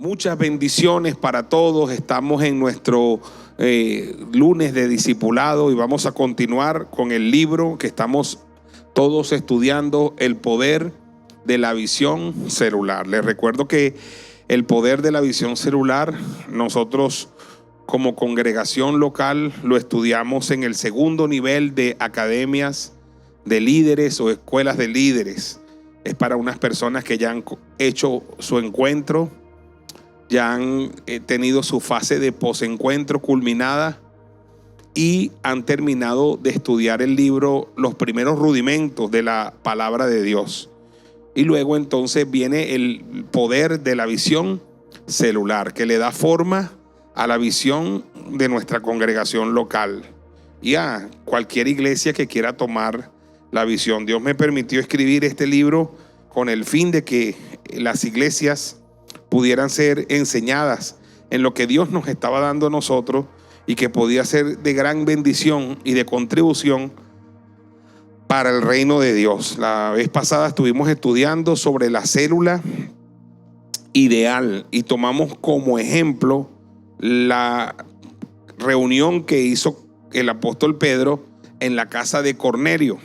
Muchas bendiciones para todos. Estamos en nuestro lunes de discipulado y vamos a continuar con el libro que estamos todos estudiando, El poder de la visión celular. Les recuerdo que el poder de la visión celular, nosotros como congregación local lo estudiamos en el segundo nivel de academias de líderes o escuelas de líderes. Es para unas personas que ya han hecho su encuentro, ya han tenido su fase de posencuentro culminada y han terminado de estudiar el libro, los primeros rudimentos de la palabra de Dios. Y luego entonces viene el poder de la visión celular, que le da forma a la visión de nuestra congregación local y a cualquier iglesia que quiera tomar la visión. Dios me permitió escribir este libro con el fin de que las iglesias pudieran ser enseñadas en lo que Dios nos estaba dando a nosotros y que podía ser de gran bendición y de contribución para el reino de Dios. La vez pasada estuvimos estudiando sobre la célula ideal y tomamos como ejemplo la reunión que hizo el apóstol Pedro en la casa de Cornelio,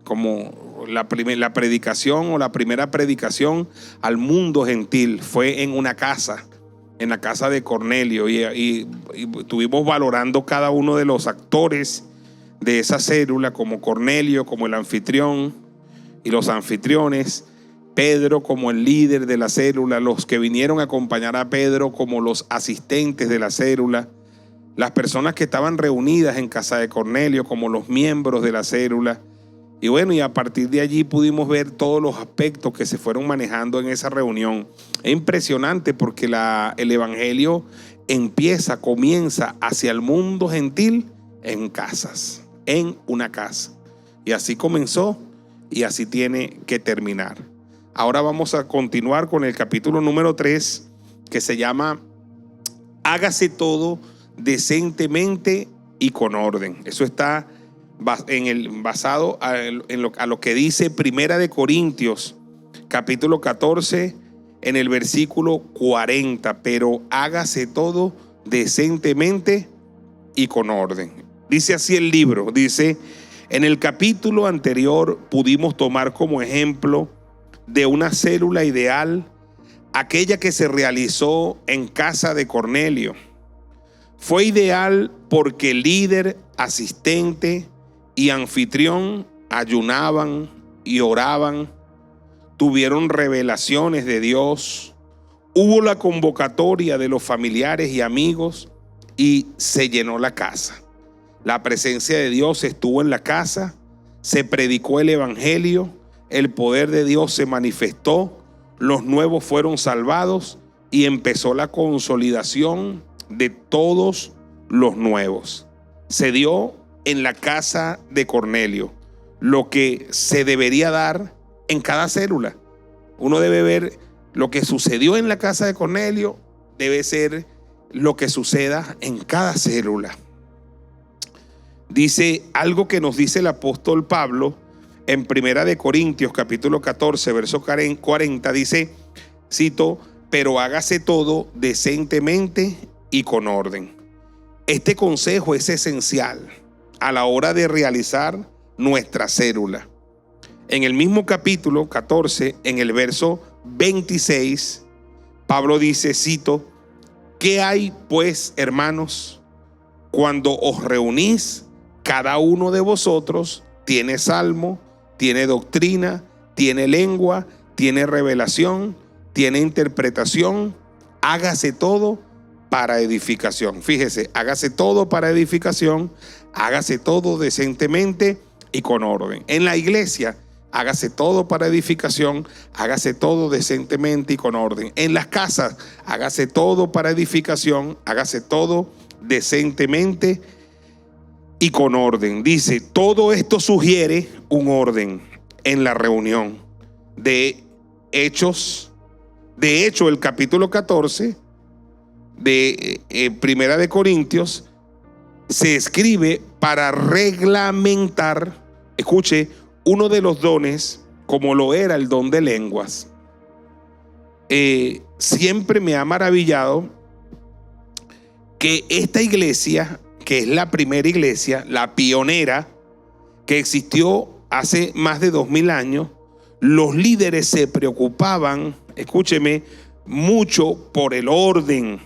como la predicación o la primera predicación al mundo gentil fue en una casa, en la casa de Cornelio, y estuvimos valorando cada uno de los actores de esa célula, como Cornelio, como el anfitrión y los anfitriones, Pedro como el líder de la célula, los que vinieron a acompañar a Pedro como los asistentes de la célula, las personas que estaban reunidas en casa de Cornelio como los miembros de la célula. Y bueno, y a partir de allí pudimos ver todos los aspectos que se fueron manejando en esa reunión. Es impresionante porque el evangelio comienza hacia el mundo gentil en casas, en una casa. Y así comenzó y así tiene que terminar. Ahora vamos a continuar con el capítulo número 3, que se llama Hágase todo decentemente y con orden. Eso está basado a lo que dice Primera de Corintios, capítulo 14, en el versículo 40. Pero hágase todo decentemente y con orden. Dice así el libro, dice: en el capítulo anterior pudimos tomar como ejemplo de una célula ideal aquella que se realizó en casa de Cornelio. Fue ideal porque el líder, asistente y anfitrión ayunaban y oraban, tuvieron revelaciones de Dios, hubo la convocatoria de los familiares y amigos y se llenó la casa. La presencia de Dios estuvo en la casa, se predicó el evangelio, el poder de Dios se manifestó, los nuevos fueron salvados y empezó la consolidación de todos los nuevos. Se dio en la casa de Cornelio lo que se debería dar en cada célula. Uno debe ver lo que sucedió en la casa de Cornelio, debe ser lo que suceda en cada célula. Dice algo que nos dice el apóstol Pablo en Primera de Corintios, capítulo 14, verso 40, dice, cito: pero hágase todo decentemente y con orden. Este consejo es esencial a la hora de realizar nuestra célula. En el mismo capítulo 14, en el verso 26, Pablo dice, cito: ¿qué hay pues, hermanos? Cuando os reunís, cada uno de vosotros tiene salmo, tiene doctrina, tiene lengua, tiene revelación, tiene interpretación. Hágase todo para edificación. Fíjese, hágase todo para edificación, hágase todo decentemente y con orden. En la iglesia, hágase todo para edificación, hágase todo decentemente y con orden. En las casas, hágase todo para edificación, hágase todo decentemente y con orden. Dice, todo esto sugiere un orden en la reunión. De hecho, el capítulo 14 de Primera de Corintios se escribe para reglamentar, escuche, uno de los dones, como lo era el don de lenguas. siempre me ha maravillado que esta iglesia, que es la primera iglesia, la pionera, que existió hace más de 2000 años, los líderes se preocupaban, escúcheme, mucho por el orden,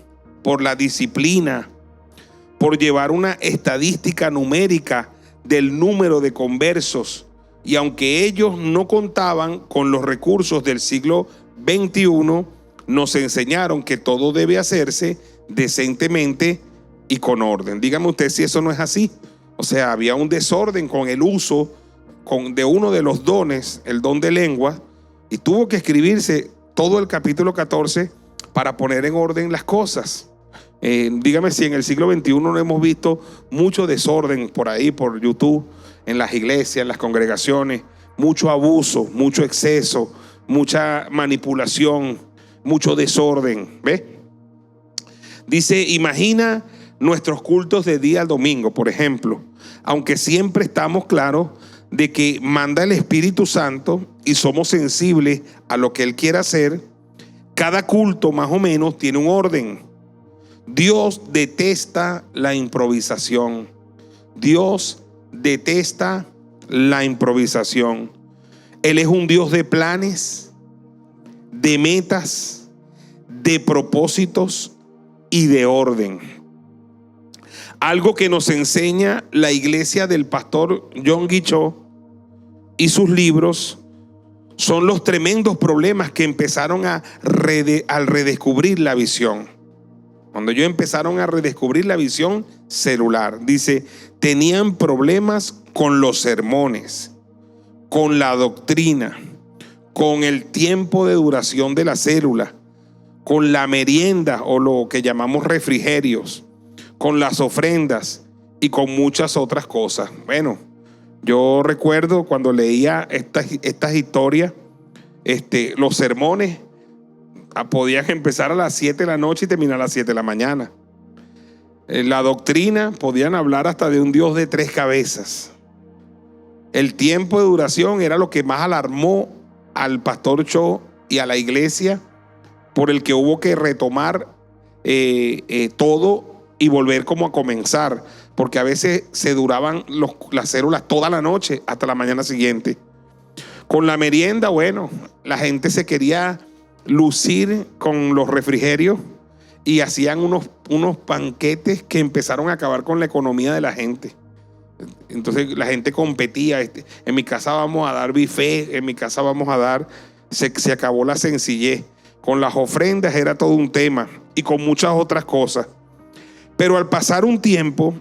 por la disciplina, por llevar una estadística numérica del número de conversos. Y aunque ellos no contaban con los recursos del siglo XXI, nos enseñaron que todo debe hacerse decentemente y con orden. Dígame usted si eso no es así. O sea, había un desorden con el uso de uno de los dones, el don de lengua, y tuvo que escribirse todo el capítulo 14 para poner en orden las cosas. Dígame si en el siglo XXI no hemos visto mucho desorden por ahí, por YouTube, en las iglesias, en las congregaciones, mucho abuso, mucho exceso, mucha manipulación, mucho desorden. ¿Ves? Dice, imagina nuestros cultos de día al domingo, por ejemplo, aunque siempre estamos claros de que manda el Espíritu Santo y somos sensibles a lo que Él quiere hacer, cada culto más o menos tiene un orden. Dios detesta la improvisación. Dios detesta la improvisación. Él es un Dios de planes, de metas, de propósitos y de orden. Algo que nos enseña la iglesia del pastor John Guichot y sus libros son los tremendos problemas que empezaron al redescubrir la visión. Cuando ellos empezaron a redescubrir la visión celular, dice, tenían problemas con los sermones, con la doctrina, con el tiempo de duración de la célula, con la merienda o lo que llamamos refrigerios, con las ofrendas y con muchas otras cosas. Bueno, yo recuerdo cuando leía estas historias, los sermones podían empezar a las 7 de la noche y terminar a las 7 de la mañana. La doctrina, podían hablar hasta de un Dios de 3 cabezas. El tiempo de duración era lo que más alarmó al pastor Cho y a la iglesia, por el que hubo que retomar todo y volver como a comenzar, porque a veces se duraban las células toda la noche hasta la mañana siguiente. Con la merienda, bueno, la gente se quería lucir con los refrigerios y hacían unos banquetes que empezaron a acabar con la economía de la gente. Entonces la gente competía. En mi casa vamos a dar buffet, en mi casa vamos a dar. Se acabó la sencillez. Con las ofrendas era todo un tema y con muchas otras cosas. Pero al pasar un tiempo,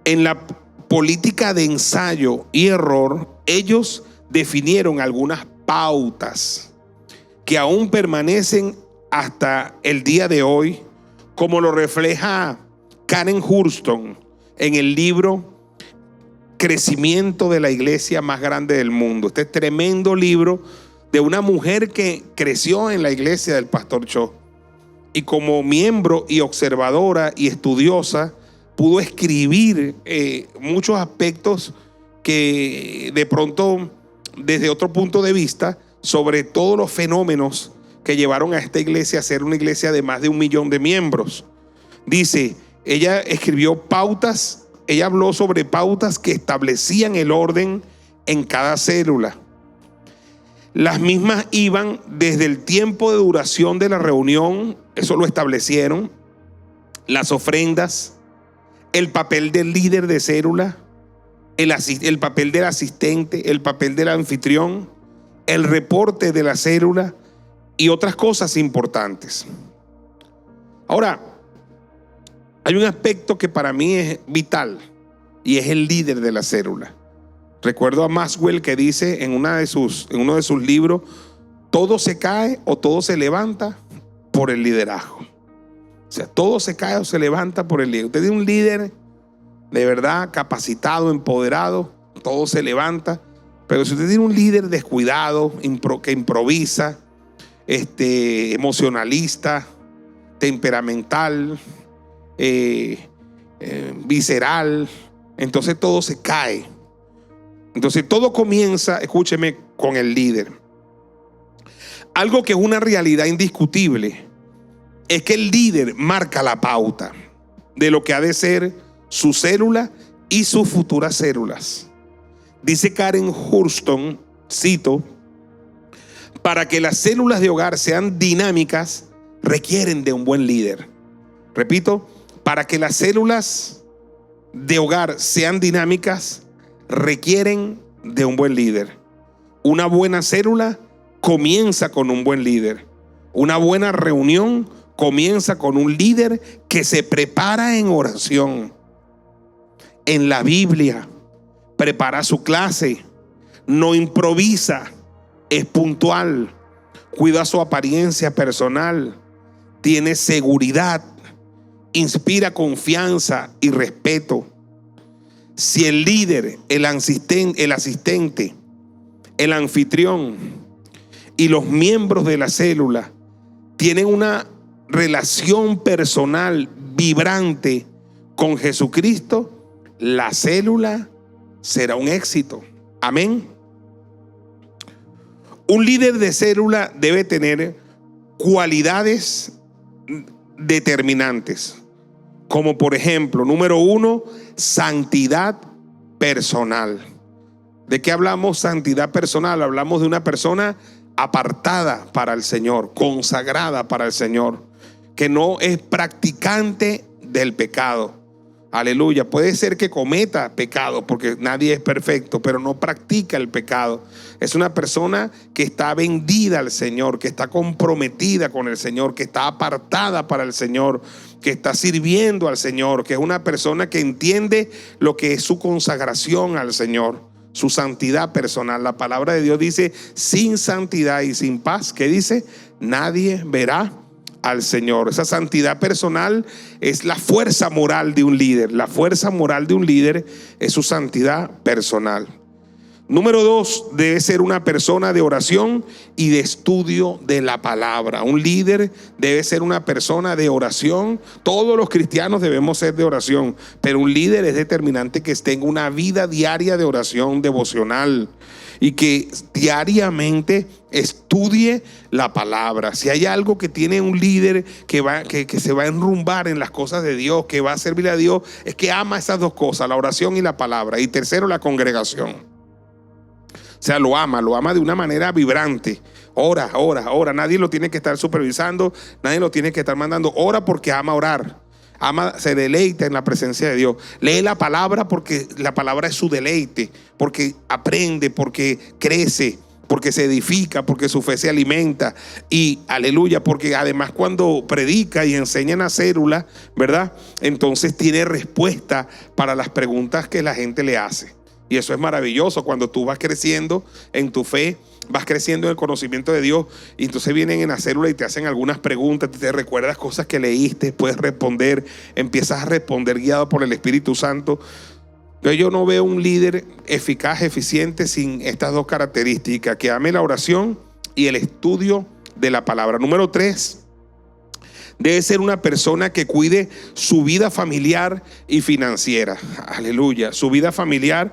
en la política de ensayo y error, ellos definieron algunas pautas que aún permanecen hasta el día de hoy, como lo refleja Karen Hurston en el libro Crecimiento de la Iglesia Más Grande del Mundo. Este tremendo libro de una mujer que creció en la iglesia del pastor Cho y como miembro y observadora y estudiosa pudo escribir muchos aspectos que de pronto desde otro punto de vista sobre todos los fenómenos que llevaron a esta iglesia a ser una iglesia de más de 1 millón de miembros. Dice, ella escribió pautas, ella habló sobre pautas que establecían el orden en cada célula. Las mismas iban desde el tiempo de duración de la reunión, eso lo establecieron, las ofrendas, el papel del líder de célula, el papel del asistente, el papel del anfitrión, el reporte de la célula y otras cosas importantes. Ahora, hay un aspecto que para mí es vital y es el líder de la célula. Recuerdo a Maxwell que dice en uno de sus libros, todo se cae o todo se levanta por el liderazgo. O sea, todo se cae o se levanta por el líder. Usted es un líder de verdad capacitado, empoderado, todo se levanta. Pero si usted tiene un líder descuidado, que improvisa, emocionalista, temperamental, visceral, entonces todo se cae. Entonces todo comienza, escúcheme, con el líder. Algo que es una realidad indiscutible es que el líder marca la pauta de lo que ha de ser su célula y sus futuras células. Dice Karen Hurston, cito: para que las células de hogar sean dinámicas, requieren de un buen líder. Repito, para que las células de hogar sean dinámicas, requieren de un buen líder. Una buena célula comienza con un buen líder. Una buena reunión comienza con un líder que se prepara en oración, en la Biblia, prepara su clase, no improvisa, es puntual, cuida su apariencia personal, tiene seguridad, inspira confianza y respeto. Si el líder, el asistente, el anfitrión y los miembros de la célula tienen una relación personal vibrante con Jesucristo, la célula será un éxito. Amén. Un líder de célula debe tener cualidades determinantes, como por ejemplo, número 1, santidad personal. ¿De qué hablamos? Santidad personal. Hablamos de una persona apartada para el Señor, consagrada para el Señor, que no es practicante del pecado. Aleluya. Puede ser que cometa pecado, porque nadie es perfecto, pero no practica el pecado. Es una persona que está vendida al Señor, que está comprometida con el Señor, que está apartada para el Señor, que está sirviendo al Señor, que es una persona que entiende lo que es su consagración al Señor, su santidad personal. La palabra de Dios dice: sin santidad y sin paz, ¿qué dice? Nadie verá al Señor. Esa santidad personal es la fuerza moral de un líder. La fuerza moral de un líder es su santidad personal. Número 2, debe ser una persona de oración y de estudio de la palabra. Un líder debe ser una persona de oración. Todos los cristianos debemos ser de oración, pero un líder es determinante que tenga una vida diaria de oración devocional y que diariamente estudie la palabra. Si hay algo que tiene un líder que se va a enrumbar en las cosas de Dios, que va a servir a Dios, es que ama esas dos cosas, la oración y la palabra. Y tercero, la congregación. O sea, lo ama de una manera vibrante. Ora. Nadie lo tiene que estar supervisando, nadie lo tiene que estar mandando. Ora porque ama orar. Se deleita en la presencia de Dios. Lee la palabra porque la palabra es su deleite, porque aprende, porque crece, porque se edifica, porque su fe se alimenta. Y aleluya, porque además cuando predica y enseña en la célula, ¿verdad? Entonces tiene respuesta para las preguntas que la gente le hace. Y eso es maravilloso cuando tú vas creciendo en tu fe, vas creciendo en el conocimiento de Dios, y entonces vienen en la célula y te hacen algunas preguntas, te recuerdas cosas que leíste, puedes responder, empiezas a responder guiado por el Espíritu Santo. Yo no veo un líder eficaz, eficiente sin estas dos características: que ame la oración y el estudio de la palabra. Número 3, debe ser una persona que cuide su vida familiar y financiera. Aleluya, su vida familiar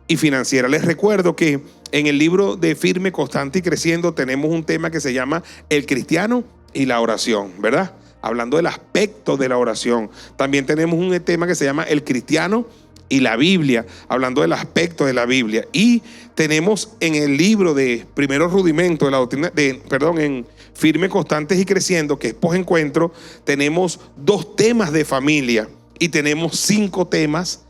y financiera. Les recuerdo que en el libro de Firme, Constante y Creciendo tenemos un tema que se llama el cristiano y la oración, ¿verdad? Hablando del aspecto de la oración. También tenemos un tema que se llama el cristiano y la Biblia, hablando del aspecto de la Biblia. Y tenemos en el libro de Primeros Rudimentos de la doctrina, en Firme, Constantes y Creciendo, que es posencuentro, tenemos 2 temas de familia y tenemos 5 temas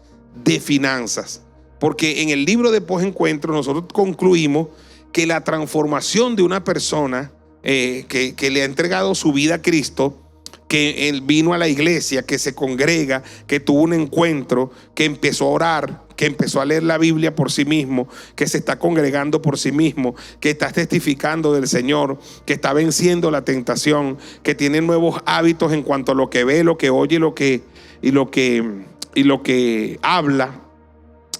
de finanzas. Porque en el libro de posencuentro nosotros concluimos que la transformación de una persona que le ha entregado su vida a Cristo, que él vino a la iglesia, que se congrega, que tuvo un encuentro, que empezó a orar, que empezó a leer la Biblia por sí mismo, que se está congregando por sí mismo, que está testificando del Señor, que está venciendo la tentación, que tiene nuevos hábitos en cuanto a lo que ve, lo que oye, y lo que habla,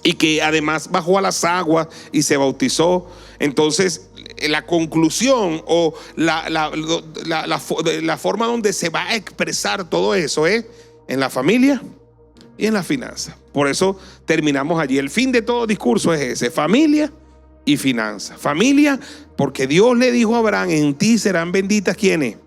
y que además bajó a las aguas y se bautizó. Entonces la conclusión o la forma donde se va a expresar todo eso es en la familia y en la finanza. Por eso terminamos allí. El fin de todo discurso es ese: familia y finanzas. Familia, porque Dios le dijo a Abraham, en ti serán benditas, ¿quiénes?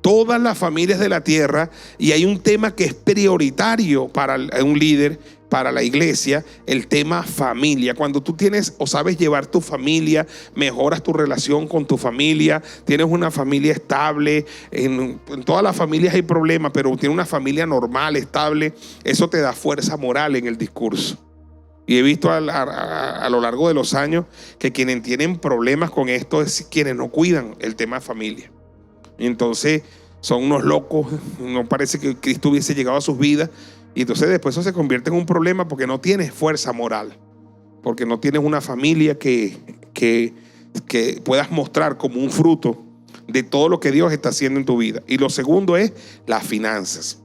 Todas las familias de la tierra. Y hay un tema que es prioritario para un líder, para la iglesia, el tema familia. Cuando tú tienes o sabes llevar tu familia, mejoras tu relación con tu familia, tienes una familia estable. En todas las familias hay problemas, pero tienes una familia normal, estable, eso te da fuerza moral en el discurso. Y he visto a lo largo de los años que quienes tienen problemas con esto es quienes no cuidan el tema familia. Entonces son unos locos, no parece que Cristo hubiese llegado a sus vidas, y entonces después eso se convierte en un problema porque no tienes fuerza moral, porque no tienes una familia que puedas mostrar como un fruto de todo lo que Dios está haciendo en tu vida. Y lo segundo es las finanzas.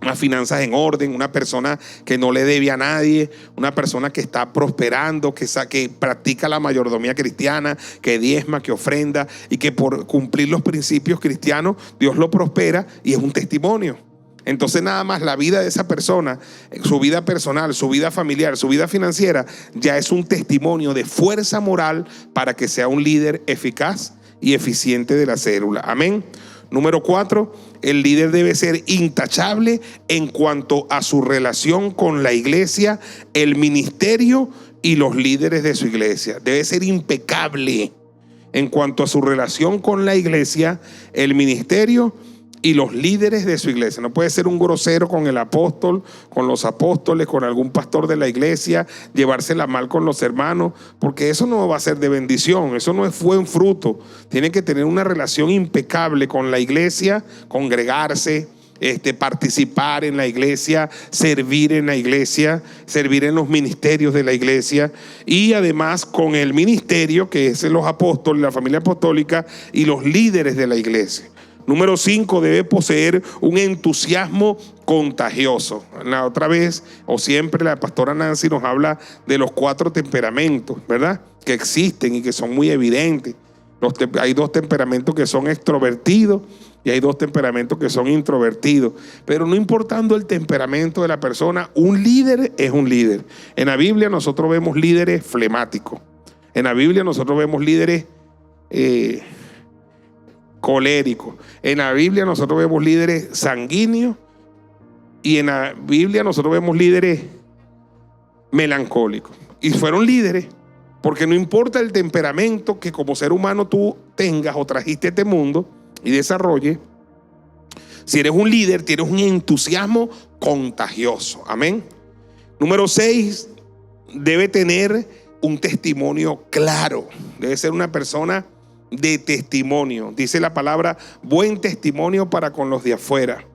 Unas finanzas en orden, una persona que no le debe a nadie, una persona que está prosperando, que practica la mayordomía cristiana, que diezma, que ofrenda, y que por cumplir los principios cristianos Dios lo prospera y es un testimonio. Entonces nada más la vida de esa persona, su vida personal, su vida familiar, su vida financiera, ya es un testimonio de fuerza moral para que sea un líder eficaz y eficiente de la célula. Amén. Número 4, el líder debe ser intachable en cuanto a su relación con la iglesia, el ministerio y los líderes de su iglesia. Debe ser impecable en cuanto a su relación con la iglesia, el ministerio y los líderes de su iglesia. No puede ser un grosero con el apóstol, con los apóstoles, con algún pastor de la iglesia, llevársela mal con los hermanos, porque eso no va a ser de bendición, eso no es buen fruto. Tiene que tener una relación impecable con la iglesia, congregarse, participar en la iglesia, servir en la iglesia, servir en los ministerios de la iglesia, y además con el ministerio que es los apóstoles, la familia apostólica y los líderes de la iglesia. Número 5, debe poseer un entusiasmo contagioso. La otra vez, o siempre, la pastora Nancy nos habla de los 4 temperamentos, ¿verdad? Que existen y que son muy evidentes. Hay 2 temperamentos que son extrovertidos y hay 2 temperamentos que son introvertidos. Pero no importando el temperamento de la persona, un líder es un líder. En la Biblia nosotros vemos líderes flemáticos. En la Biblia nosotros vemos líderes coléricos. En la Biblia nosotros vemos líderes sanguíneos, y en la Biblia nosotros vemos líderes melancólicos. Y fueron líderes porque no importa el temperamento que como ser humano tú tengas o trajiste a este mundo y desarrolles, si eres un líder tienes un entusiasmo contagioso. Amén. Número 6, debe tener un testimonio claro. Debe ser una persona de testimonio. Dice la palabra, buen testimonio para con los de afuera.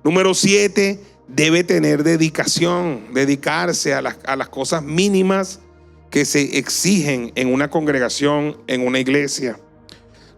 Número 7, debe tener dedicación, dedicarse a las cosas mínimas que se exigen en una congregación, en una iglesia.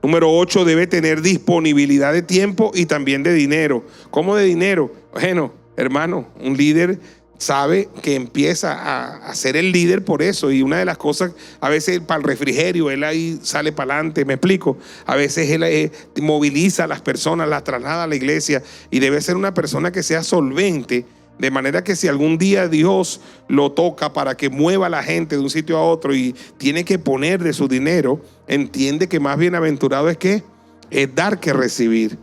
Número 8, debe tener disponibilidad de tiempo y también de dinero. ¿Cómo de dinero? Bueno, hermano, un líder sabe que empieza a ser el líder por eso. Y una de las cosas, a veces para el refrigerio, él ahí sale para adelante, me explico. A veces él moviliza a las personas, las traslada a la iglesia, y debe ser una persona que sea solvente, de manera que si algún día Dios lo toca para que mueva a la gente de un sitio a otro y tiene que poner de su dinero, entiende que más bienaventurado es dar que recibir.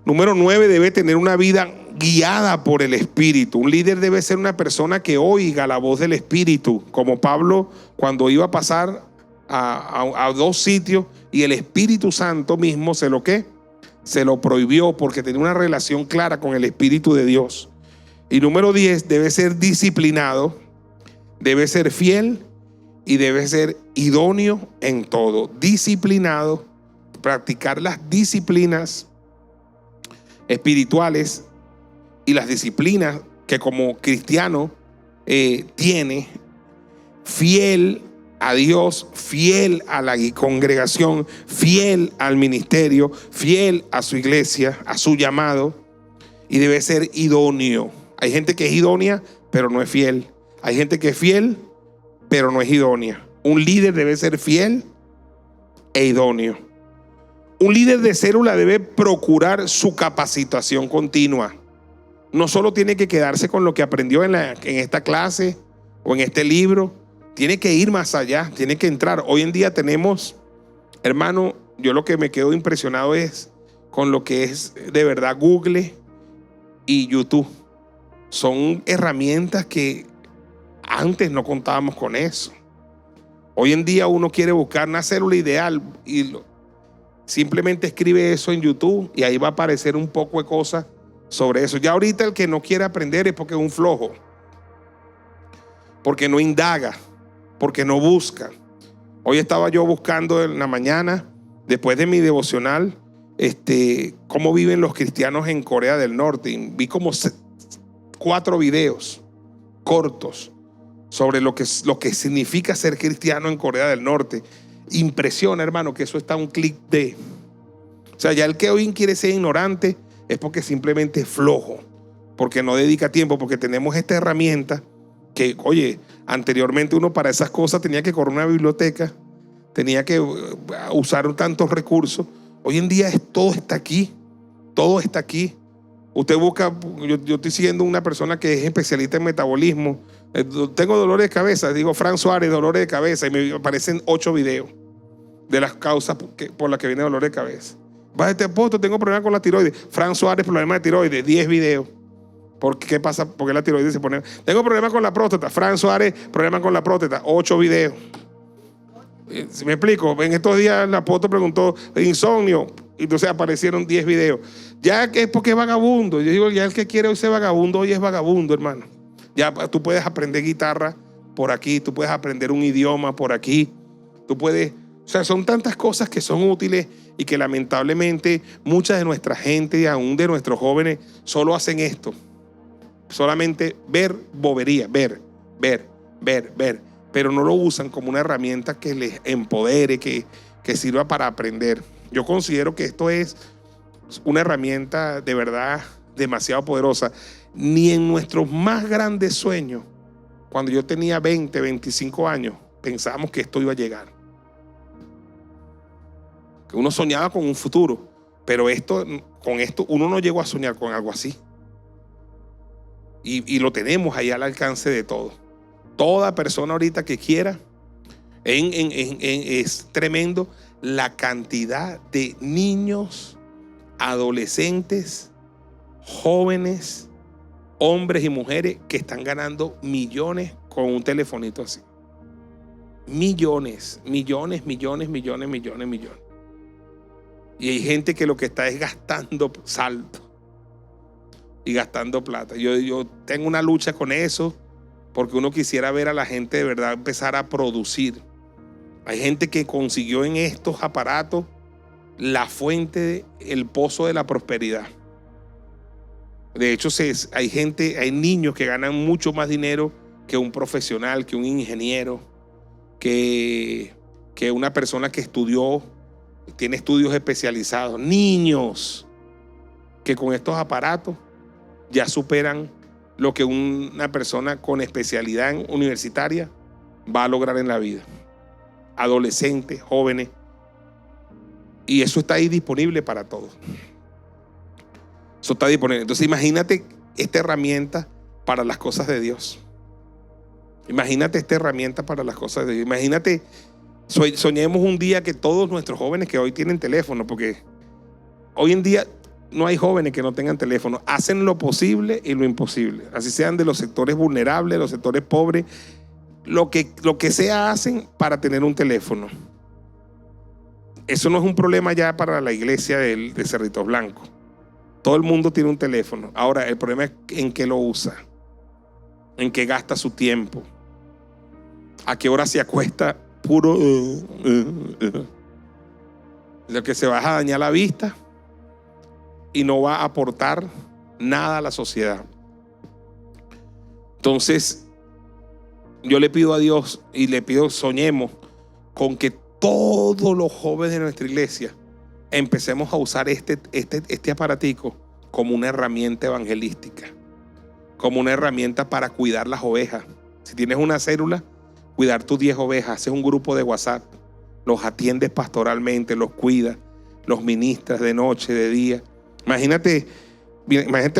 Número 9, debe tener una vida guiada por el Espíritu. Un líder debe ser una persona que oiga la voz del Espíritu, como Pablo cuando iba a pasar a 2 sitios y el Espíritu Santo mismo se lo prohibió, porque tenía una relación clara con el Espíritu de Dios. Y número 10, debe ser disciplinado, debe ser fiel y debe ser idóneo en todo. Disciplinado, practicar las disciplinas espirituales y las disciplinas que como cristiano tiene, fiel a Dios, fiel a la congregación, fiel al ministerio, fiel a su iglesia, a su llamado, y debe ser idóneo. Hay gente que es idónea pero no es fiel. Hay gente que es fiel pero no es idónea. Un líder debe ser fiel e idóneo. Un líder de célula debe procurar su capacitación continua. No solo tiene que quedarse con lo que aprendió en esta clase o en este libro Tiene que ir más allá, tiene que entrar. Hoy en día tenemos, hermano, yo lo que me quedo impresionado es con lo que es de verdad Google y YouTube. Son herramientas que antes no contábamos con eso. Hoy en día uno quiere buscar una célula ideal y simplemente escribe eso en YouTube y ahí va a aparecer un poco de cosas sobre eso. Ya ahorita el que no quiere aprender es porque es un flojo, porque no indaga, porque no busca. Hoy estaba yo buscando en la mañana, después de mi devocional, cómo viven los cristianos en Corea del Norte. Y vi como 4 videos cortos sobre lo que significa ser cristiano en Corea del Norte. Impresiona, hermano, que eso está a un clic de... O sea, ya el que hoy quiere ser ignorante es porque simplemente es flojo, porque no dedica tiempo, porque tenemos esta herramienta que, oye, anteriormente uno para esas cosas tenía que correr una biblioteca, tenía que usar tantos recursos. Hoy en día todo está aquí, todo está aquí. Usted busca, yo estoy siguiendo una persona que es especialista en metabolismo. Tengo dolores de cabeza, digo Fran Suárez, dolores de cabeza, y me aparecen 8 videos de las causas por las que viene dolor de cabeza. Va, apóstol, tengo problemas con la tiroides. Fran Suárez, problema de tiroides, 10 videos. ¿Qué pasa? ¿Por qué la tiroides se pone? Tengo problemas con la próstata. Fran Suárez, problema con la próstata, 8 videos. ¿Me explico? En estos días la apóstol preguntó insomnio, y entonces aparecieron 10 videos. Ya que es porque es vagabundo. Yo digo, ya el que quiere hoy ser vagabundo, hoy es vagabundo, hermano. Ya tú puedes aprender guitarra por aquí, tú puedes aprender un idioma por aquí, tú puedes... O sea, son tantas cosas que son útiles y que lamentablemente mucha de nuestra gente y aún de nuestros jóvenes solo hacen esto. Solamente ver bobería, ver, pero no lo usan como una herramienta que les empodere, que sirva para aprender. Yo considero que esto es una herramienta de verdad demasiado poderosa. Ni en nuestros más grandes sueños, cuando yo tenía 20, 25 años, pensábamos que esto iba a llegar. Que uno soñaba con un futuro, pero con esto uno no llegó a soñar con algo así. Y lo tenemos ahí al alcance de todos. Toda persona ahorita que quiera, es tremendo la cantidad de niños, adolescentes, jóvenes, hombres y mujeres que están ganando millones con un telefonito así. Millones. Y hay gente que lo que está es gastando saldo y gastando plata. Yo tengo una lucha con eso, porque uno quisiera ver a la gente de verdad empezar a producir. Hay gente que consiguió en estos aparatos la fuente, el pozo de la prosperidad. De hecho, hay niños que ganan mucho más dinero que un profesional, que un ingeniero, que una persona que estudió, tiene estudios especializados. Niños que con estos aparatos ya superan lo que una persona con especialidad universitaria va a lograr en la vida. Adolescentes, jóvenes. Y eso está ahí disponible para todos. Eso está disponible. Entonces imagínate esta herramienta para las cosas de Dios. Imagínate esta herramienta para las cosas de Dios. Imagínate, soñemos un día que todos nuestros jóvenes que hoy tienen teléfono, porque hoy en día no hay jóvenes que no tengan teléfono, hacen lo posible y lo imposible. Así sean de los sectores vulnerables, los sectores pobres, lo que sea hacen para tener un teléfono. Eso no es un problema ya para la iglesia de Cerritos Blancos. Todo el mundo tiene un teléfono. Ahora, el problema es en qué lo usa, en qué gasta su tiempo, a qué hora se acuesta puro lo que se va a dañar la vista y no va a aportar nada a la sociedad. Entonces, yo le pido a Dios y le pido, soñemos con que todos los jóvenes de nuestra iglesia empecemos a usar este aparatico como una herramienta evangelística, como una herramienta para cuidar las ovejas. Si tienes una célula, cuidar tus 10 ovejas, haces un grupo de WhatsApp, los atiendes pastoralmente, los cuidas, los ministras de noche, de día. Imagínate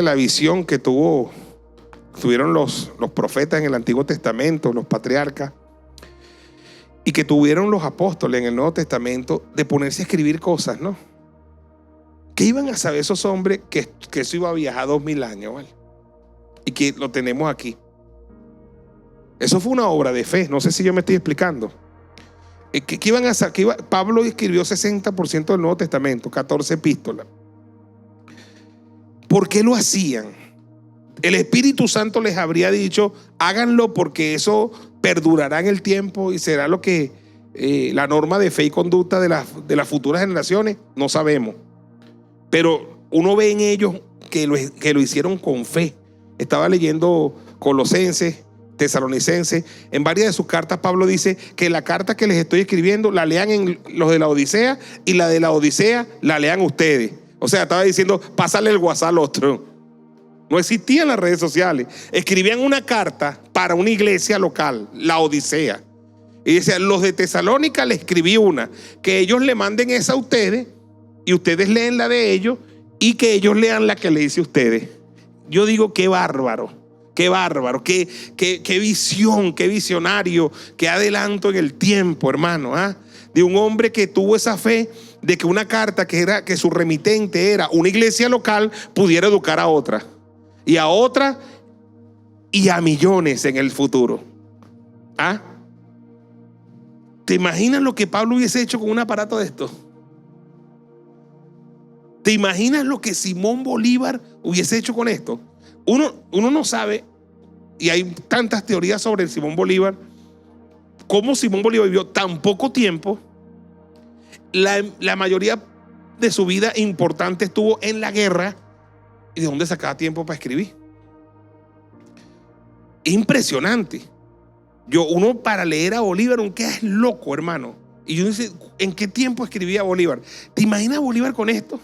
la visión que tuvieron los profetas en el Antiguo Testamento, los patriarcas, y que tuvieron los apóstoles en el Nuevo Testamento de ponerse a escribir cosas, ¿no? ¿Qué iban a saber esos hombres que eso iba a viajar 2000 años, ¿vale? Y que lo tenemos aquí. Eso fue una obra de fe. No sé si yo me estoy explicando. ¿Qué iban a saber? Pablo escribió 60% del Nuevo Testamento, 14 epístolas. ¿Por qué lo hacían? El Espíritu Santo les habría dicho: háganlo porque eso perdurará en el tiempo y será lo que la norma de fe y conducta de las futuras generaciones. No sabemos. Pero uno ve en ellos que lo hicieron con fe. Estaba leyendo Colosenses, Tesalonicenses. En varias de sus cartas Pablo dice que la carta que les estoy escribiendo la lean en los de la Odisea, y la de la Odisea la lean ustedes. O sea, estaba diciendo: pásale el WhatsApp al otro. No existían las redes sociales. Escribían una carta para una iglesia local, la Odisea, y decía: los de Tesalónica le escribí una, que ellos le manden esa a ustedes y ustedes leen la de ellos, y que ellos lean la que le dice a ustedes. Yo digo: qué bárbaro, qué bárbaro, qué visión, qué visionario, qué adelanto en el tiempo, hermano, ¿ah? De un hombre que tuvo esa fe de que una carta que su remitente era una iglesia local pudiera educar a otra, y a otra, y a millones en el futuro. ¿Ah? ¿Te imaginas lo que Pablo hubiese hecho con un aparato de esto? ¿Te imaginas lo que Simón Bolívar hubiese hecho con esto? Uno no sabe, y hay tantas teorías sobre el Simón Bolívar, cómo Simón Bolívar vivió tan poco tiempo. La mayoría de su vida importante estuvo en la guerra. ¿Y de dónde sacaba tiempo para escribir? Es impresionante. Uno para leer a Bolívar, un que es loco, hermano. Y yo dice: ¿en qué tiempo escribía Bolívar? ¿Te imaginas Bolívar con esto?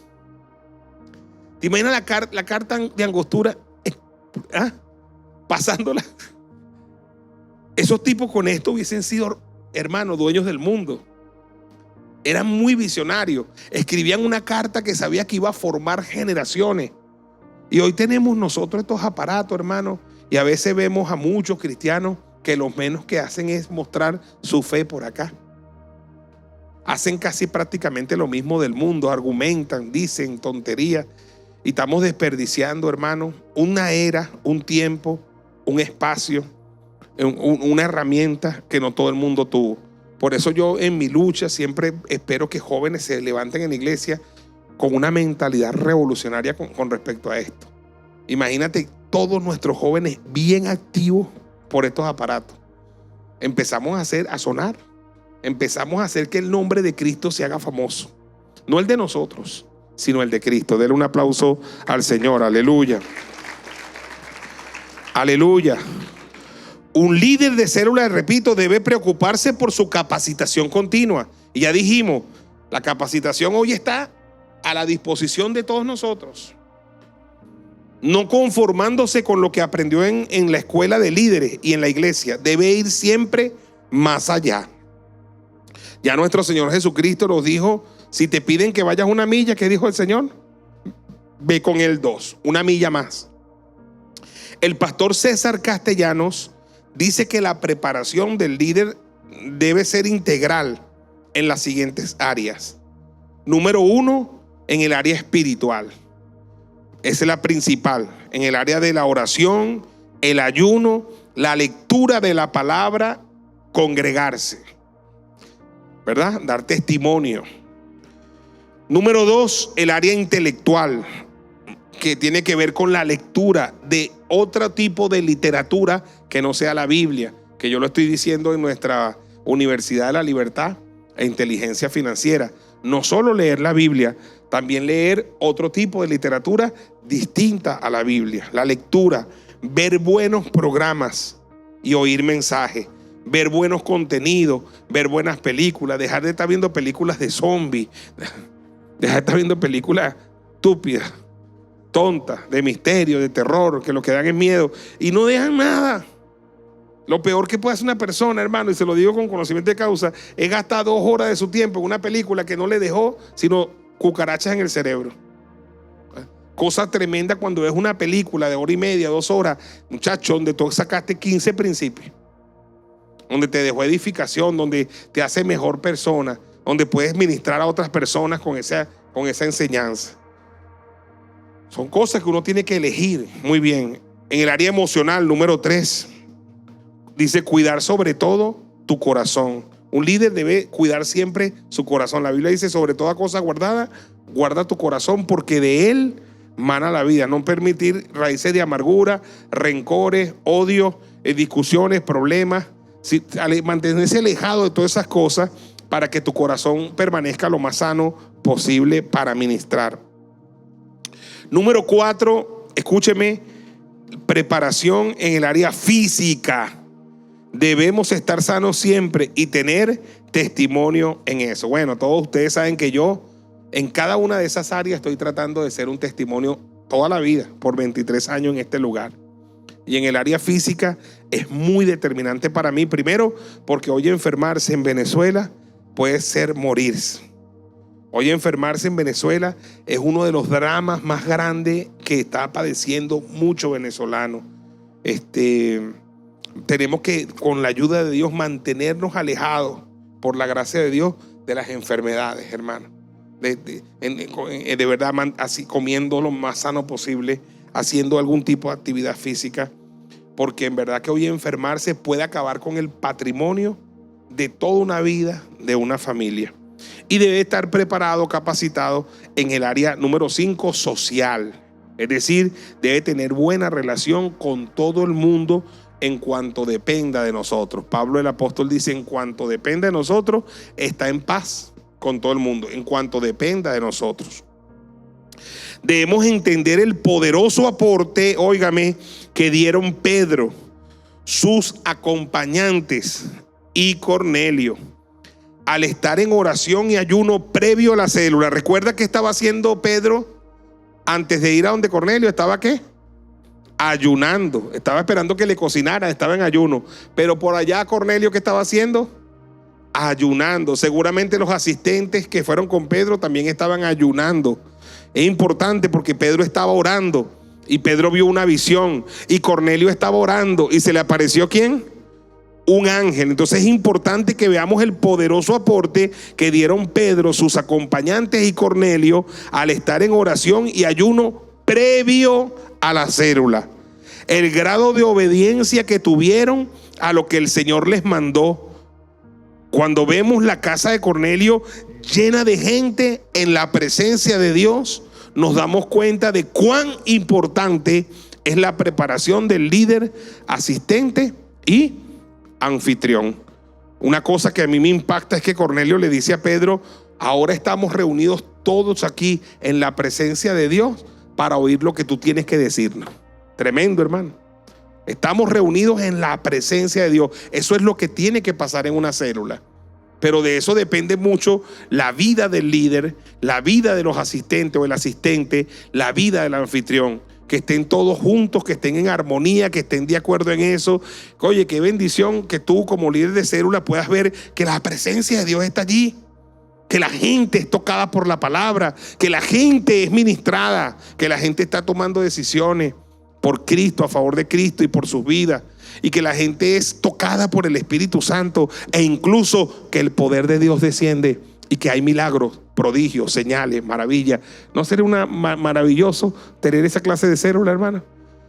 ¿Te imaginas la carta de Angostura? Pasándola. Esos tipos con esto hubiesen sido, hermano, dueños del mundo. Eran muy visionarios. Escribían una carta que sabía que iba a formar generaciones. Y hoy tenemos nosotros estos aparatos, hermano, y a veces vemos a muchos cristianos que lo menos que hacen es mostrar su fe por acá. Hacen casi prácticamente lo mismo del mundo, argumentan, dicen tonterías, y estamos desperdiciando, hermano, una era, un tiempo, un espacio, una herramienta que no todo el mundo tuvo. Por eso yo en mi lucha siempre espero que jóvenes se levanten en la iglesia con una mentalidad revolucionaria con respecto a esto. Imagínate todos nuestros jóvenes bien activos por estos aparatos. Empezamos a sonar. Empezamos a hacer que el nombre de Cristo se haga famoso. No el de nosotros, sino el de Cristo. Denle un aplauso al Señor. Aleluya. Aleluya. Un líder de célula, repito, debe preocuparse por su capacitación continua. Y ya dijimos, la capacitación hoy está a la disposición de todos nosotros. No conformándose con lo que aprendió en la escuela de líderes y en la iglesia. Debe ir siempre más allá. Ya nuestro Señor Jesucristo nos dijo: si te piden que vayas una milla, ¿qué dijo el Señor? Ve con él 2, una milla más. El pastor César Castellanos dice que la preparación del líder debe ser integral en las siguientes áreas. Número 1, en el área espiritual. Esa es la principal. En el área de la oración, el ayuno, la lectura de la palabra, congregarse, ¿verdad? Dar testimonio. Número 2, el área intelectual, que tiene que ver con la lectura de otro tipo de literatura que no sea la Biblia, que yo lo estoy diciendo en nuestra Universidad de la Libertad e Inteligencia Financiera. No solo leer la Biblia, también leer otro tipo de literatura distinta a la Biblia. La lectura, ver buenos programas y oír mensajes, ver buenos contenidos, ver buenas películas, dejar de estar viendo películas de zombies, dejar de estar viendo películas estúpidas, tontas, de misterio, de terror, que lo que dan es miedo y no dejan nada. Lo peor que puede hacer una persona, hermano, y se lo digo con conocimiento de causa, es gastar 2 horas de su tiempo en una película que no le dejó sino cucarachas en el cerebro. Cosa tremenda cuando ves una película de 1 hora y media, 2 horas, muchacho, donde tú sacaste 15 principios. donde te dejó edificación, donde te hace mejor persona, donde puedes ministrar a otras personas con esa enseñanza. Son cosas que uno tiene que elegir muy bien. En el área emocional, número 3, dice cuidar sobre todo tu corazón. Un líder debe cuidar siempre su corazón. La Biblia dice, sobre toda cosa guardada, guarda tu corazón, porque de él mana la vida. No permitir raíces de amargura, rencores, odio, discusiones, problemas. Mantenerse alejado de todas esas cosas para que tu corazón permanezca lo más sano posible para ministrar. Número 4, escúcheme, preparación en el área física. Debemos estar sanos siempre y tener testimonio en eso. Bueno, todos ustedes saben que yo en cada una de esas áreas estoy tratando de ser un testimonio toda la vida, por 23 años en este lugar. Y en el área física es muy determinante para mí. Primero, porque hoy enfermarse en Venezuela puede ser morirse. Hoy enfermarse en Venezuela es uno de los dramas más grandes que está padeciendo mucho venezolano. Tenemos que, con la ayuda de Dios, mantenernos alejados, por la gracia de Dios, de las enfermedades, hermano. De verdad, así comiendo lo más sano posible, haciendo algún tipo de actividad física, porque en verdad que hoy enfermarse puede acabar con el patrimonio de toda una vida, de una familia. Y debe estar preparado, capacitado en el área número 5, social. Es decir, debe tener buena relación con todo el mundo en cuanto dependa de nosotros. Pablo el apóstol dice, en cuanto dependa de nosotros, está en paz con todo el mundo, en cuanto dependa de nosotros. Debemos entender el poderoso aporte, óigame, que dieron Pedro, sus acompañantes y Cornelio al estar en oración y ayuno previo a la célula. ¿Recuerda qué estaba haciendo Pedro antes de ir a donde Cornelio? ¿Estaba qué? Ayunando. Estaba esperando que le cocinara, estaba en ayuno. Pero por allá Cornelio, ¿qué estaba haciendo? Ayunando. Seguramente los asistentes que fueron con Pedro también estaban ayunando. Es importante porque Pedro estaba orando y Pedro vio una visión y Cornelio estaba orando y se le apareció ¿quién? Un ángel. Entonces es importante que veamos el poderoso aporte que dieron Pedro, sus acompañantes y Cornelio al estar en oración y ayuno previo a la célula. El grado de obediencia que tuvieron a lo que el Señor les mandó. Cuando vemos la casa de Cornelio llena de gente en la presencia de Dios, nos damos cuenta de cuán importante es la preparación del líder, asistente y anfitrión. Una cosa que a mí me impacta es que Cornelio le dice a Pedro, ahora estamos reunidos todos aquí en la presencia de Dios para oír lo que tú tienes que decirnos. Tremendo, hermano. Estamos reunidos en la presencia de Dios. Eso es lo que tiene que pasar en una célula. Pero de eso depende mucho la vida del líder, la vida de los asistentes o el asistente, la vida del anfitrión. Que estén todos juntos, que estén en armonía, que estén de acuerdo en eso. Oye, qué bendición que tú como líder de célula puedas ver que la presencia de Dios está allí. Que la gente es tocada por la palabra, que la gente es ministrada, que la gente está tomando decisiones por Cristo, a favor de Cristo y por sus vidas. Y que la gente es tocada por el Espíritu Santo e incluso que el poder de Dios desciende y que hay milagros, prodigios, señales, maravillas. ¿No sería maravilloso tener esa clase de célula, hermana?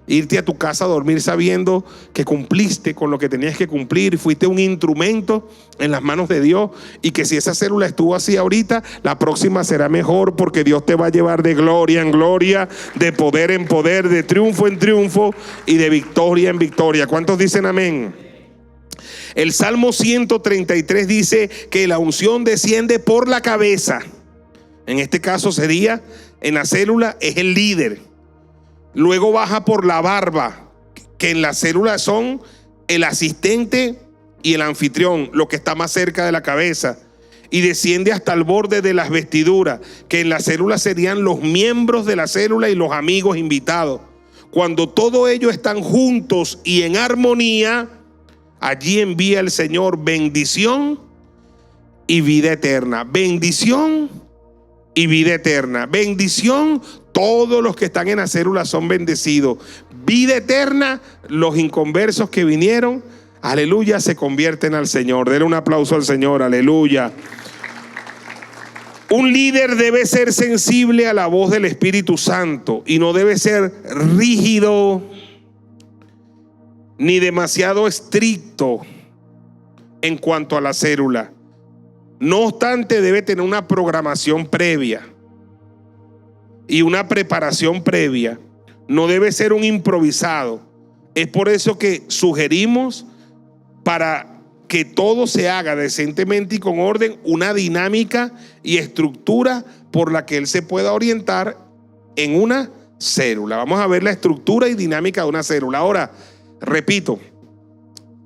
Irte a tu casa a dormir sabiendo que cumpliste con lo que tenías que cumplir, fuiste un instrumento en las manos de Dios y que si esa célula estuvo así ahorita, la próxima será mejor porque Dios te va a llevar de gloria en gloria, de poder en poder, de triunfo en triunfo y de victoria en victoria. ¿Cuántos dicen amén? El Salmo 133 dice que la unción desciende por la cabeza. En este caso sería, en la célula es el líder. Luego baja por la barba, que en la célula son el asistente y el anfitrión, lo que está más cerca de la cabeza. Y desciende hasta el borde de las vestiduras, que en la célula serían los miembros de la célula y los amigos invitados. Cuando todos ellos están juntos y en armonía, allí envía el Señor bendición y vida eterna. Bendición y vida eterna. Bendición, todos los que están en la célula son bendecidos. Vida eterna, los inconversos que vinieron aleluya, se convierten al Señor. Denle un aplauso al Señor, aleluya. Un líder debe ser sensible a la voz del Espíritu Santo y no debe ser rígido ni demasiado estricto en cuanto a la célula. No obstante, debe tener una programación previa y una preparación previa. No debe ser un improvisado. Es por eso que sugerimos, para que todo se haga decentemente y con orden, una dinámica y estructura por la que él se pueda orientar en una célula. Vamos a ver la estructura y dinámica de una célula. Ahora, repito,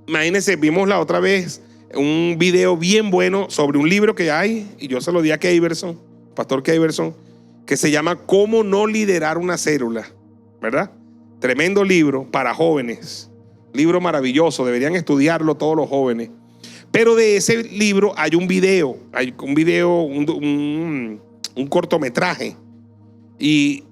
imagínense, vimos la otra vez un video bien bueno sobre un libro que hay, y yo se lo di a Keyverson, Pastor Keyverson, que se llama ¿Cómo no liderar una célula? ¿Verdad? Tremendo libro para jóvenes. Libro maravilloso, deberían estudiarlo todos los jóvenes. Pero de ese libro hay un cortometraje y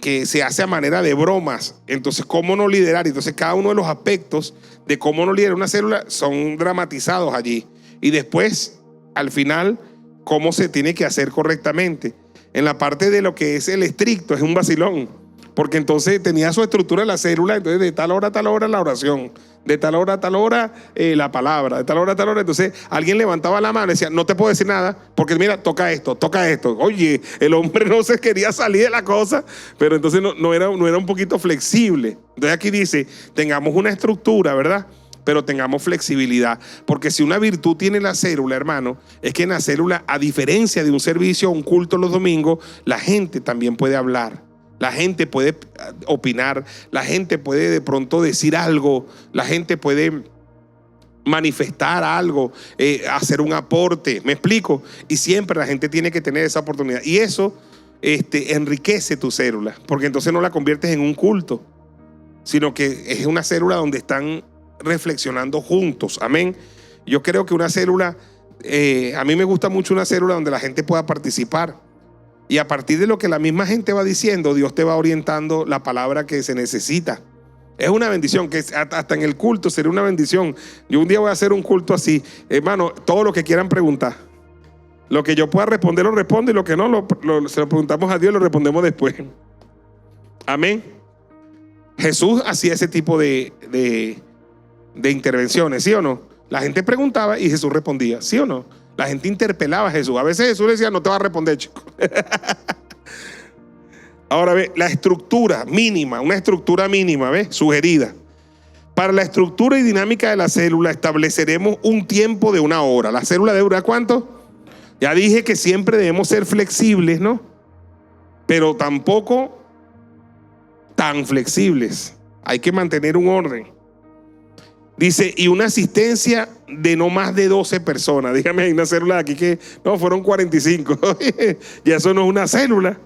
que se hace a manera de bromas. Entonces, ¿cómo no liderar? Entonces, cada uno de los aspectos de cómo no liderar una célula son dramatizados allí. Y después, al final, cómo se tiene que hacer correctamente. En la parte de lo que es el estricto, es un vacilón. Porque entonces tenía su estructura la célula, entonces de tal hora a tal hora la oración, de tal hora a tal hora la palabra, de tal hora a tal hora. Entonces alguien levantaba la mano y decía, no te puedo decir nada, porque mira, toca esto, toca esto. Oye, el hombre no se quería salir de la cosa, pero entonces no era un poquito flexible. Entonces aquí dice, tengamos una estructura, ¿verdad? Pero tengamos flexibilidad, porque si una virtud tiene la célula, hermano, es que en la célula, a diferencia de un servicio o un culto los domingos, la gente también puede hablar. La gente puede opinar, la gente puede de pronto decir algo, la gente puede manifestar algo, hacer un aporte, ¿me explico? Y siempre la gente tiene que tener esa oportunidad. Y eso enriquece tu célula, porque entonces no la conviertes en un culto, sino que es una célula donde están reflexionando juntos. Amén. Yo creo que una célula, a mí me gusta mucho una célula donde la gente pueda participar. Y a partir de lo que la misma gente va diciendo, Dios te va orientando la palabra que se necesita. Es una bendición, que hasta en el culto sería una bendición. Yo un día voy a hacer un culto así. Hermano, todo lo que quieran preguntar. Lo que yo pueda responder, lo respondo. Y lo que no, se lo preguntamos a Dios, lo respondemos después. Amén. Jesús hacía ese tipo de intervenciones, ¿sí o no? La gente preguntaba y Jesús respondía, ¿sí o no? La gente interpelaba a Jesús. A veces Jesús le decía, no te va a responder, chico. Ahora ve, la estructura mínima, una estructura mínima, ¿ves? Sugerida. Para la estructura y dinámica de la célula estableceremos un tiempo de 1 hora. ¿La célula debe durar cuánto? Ya dije que siempre debemos ser flexibles, ¿no? Pero tampoco tan flexibles. Hay que mantener un orden. Dice, y una asistencia de no más de 12 personas. Dígame, hay una célula aquí que no, fueron 45. Ya eso no es una célula,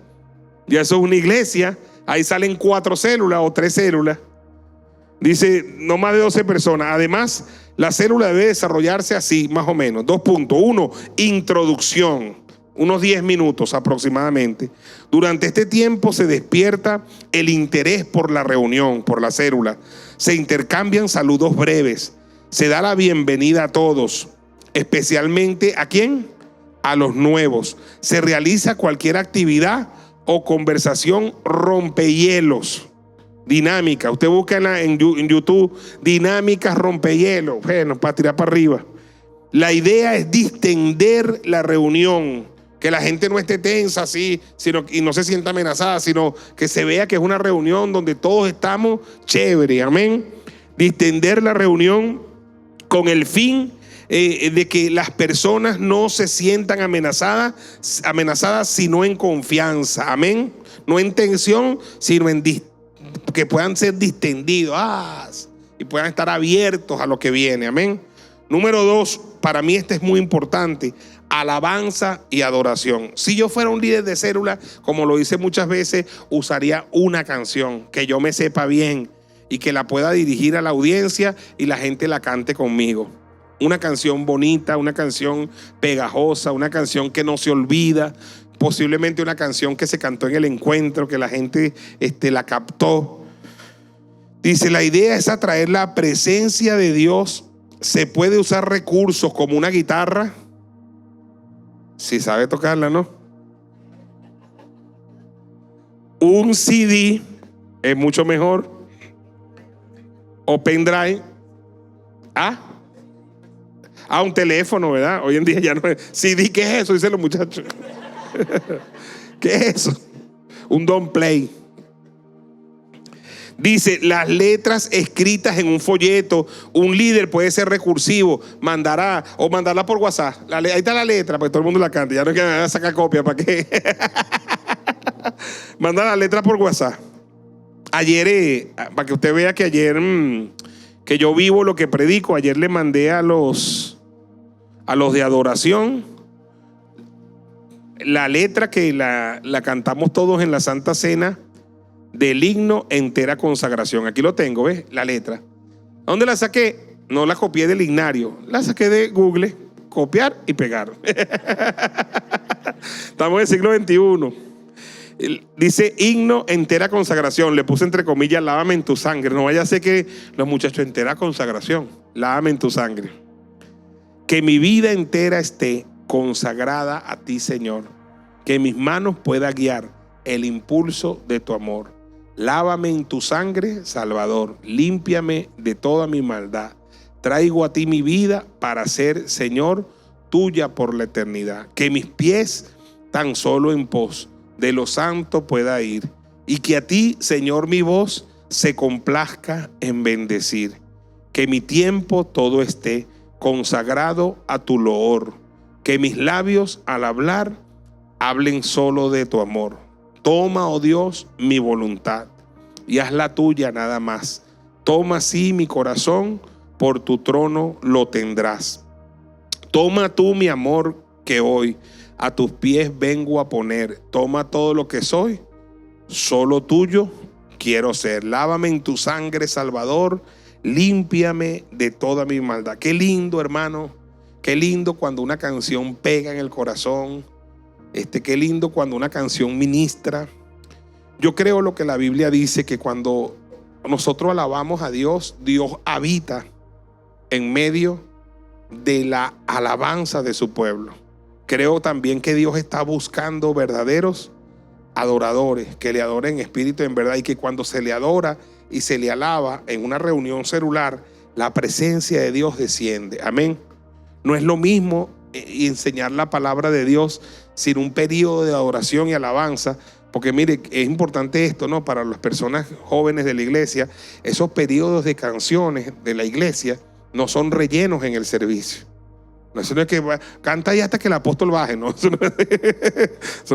ya eso es una iglesia. Ahí salen 4 células o 3 células. Dice, no más de 12 personas. Además, la célula debe desarrollarse así, más o menos. 2 puntos. 1, introducción. Unos 10 minutos aproximadamente. Durante este tiempo se despierta el interés por la reunión, por la célula. Se intercambian saludos breves. Se da la bienvenida a todos, especialmente ¿a quién? A los nuevos. Se realiza cualquier actividad o conversación rompehielos. Dinámica. Usted busca en YouTube dinámicas rompehielos. Bueno, para tirar para arriba. La idea es distender la reunión. Que la gente no esté tensa así, y no se sienta amenazada, sino que se vea que es una reunión donde todos estamos chévere. Amén. Distender la reunión con el fin de que las personas no se sientan amenazadas, sino en confianza. Amén. No en tensión, sino que puedan ser distendidos y puedan estar abiertos a lo que viene. Amén. Número 2, para mí este es muy importante. Alabanza y adoración. Si yo fuera un líder de célula, como lo hice muchas veces, usaría una canción que yo me sepa bien y que la pueda dirigir a la audiencia y la gente la cante conmigo. Una canción bonita, una canción pegajosa, una canción que no se olvida, posiblemente una canción que se cantó en el encuentro, que la gente la captó. Dice, la idea es atraer la presencia de Dios Se puede usar recursos como una guitarra, si sabe tocarla, ¿no? Un CD es mucho mejor. O pendrive. Un teléfono, ¿verdad? Hoy en día ya no es CD. ¿Qué es eso? Dicen los muchachos. ¿Qué es eso? Un don't play. Dice, las letras escritas en un folleto. Un líder puede ser recursivo. Mandarla por WhatsApp. Ahí está la letra, para que todo el mundo la cante. Ya no es que me van a sacar copia, ¿para qué? Manda la letra por WhatsApp. Ayer, para que usted vea que ayer, que yo vivo lo que predico. Ayer le mandé a los de adoración la letra que la cantamos todos en la Santa Cena del himno Entera Consagración. Aquí lo tengo, ¿ves? La letra. ¿Dónde la saqué? No la copié del himnario, la saqué de Google. Copiar y pegar. Estamos en el siglo XXI. Dice himno Entera Consagración. Le puse entre comillas, lávame en tu sangre. No vaya a ser que los muchachos, entera consagración, lávame en tu sangre. Que mi vida entera esté consagrada a ti, Señor. Que mis manos pueda guiar el impulso de tu amor. Lávame en tu sangre, Salvador. Límpiame de toda mi maldad. Traigo a ti mi vida para ser, Señor, tuya por la eternidad. Que mis pies tan solo en pos de lo santo pueda ir. Y que a ti, Señor, mi voz se complazca en bendecir. Que mi tiempo todo esté consagrado a tu loor. Que mis labios al hablar hablen solo de tu amor. Toma, oh Dios, mi voluntad y haz la tuya nada más. Toma así mi corazón, por tu trono lo tendrás. Toma tú mi amor que hoy a tus pies vengo a poner. Toma todo lo que soy, solo tuyo quiero ser. Lávame en tu sangre, Salvador. Límpiame de toda mi maldad. Qué lindo, hermano. Qué lindo cuando una canción pega en el corazón. Qué lindo cuando una canción ministra. Yo creo lo que la Biblia dice, que cuando nosotros alabamos a Dios, Dios habita en medio de la alabanza de su pueblo. Creo también que Dios está buscando verdaderos adoradores, que le adoren en espíritu y en verdad, y que cuando se le adora y se le alaba en una reunión celular, la presencia de Dios desciende. Amén. No es lo mismo enseñar la palabra de Dios sin un periodo de adoración y alabanza, porque mire, es importante esto, ¿no? Para las personas jóvenes de la iglesia, esos periodos de canciones de la iglesia no son rellenos en el servicio. No, eso no es que canta ahí hasta que el apóstol baje, ¿no? Eso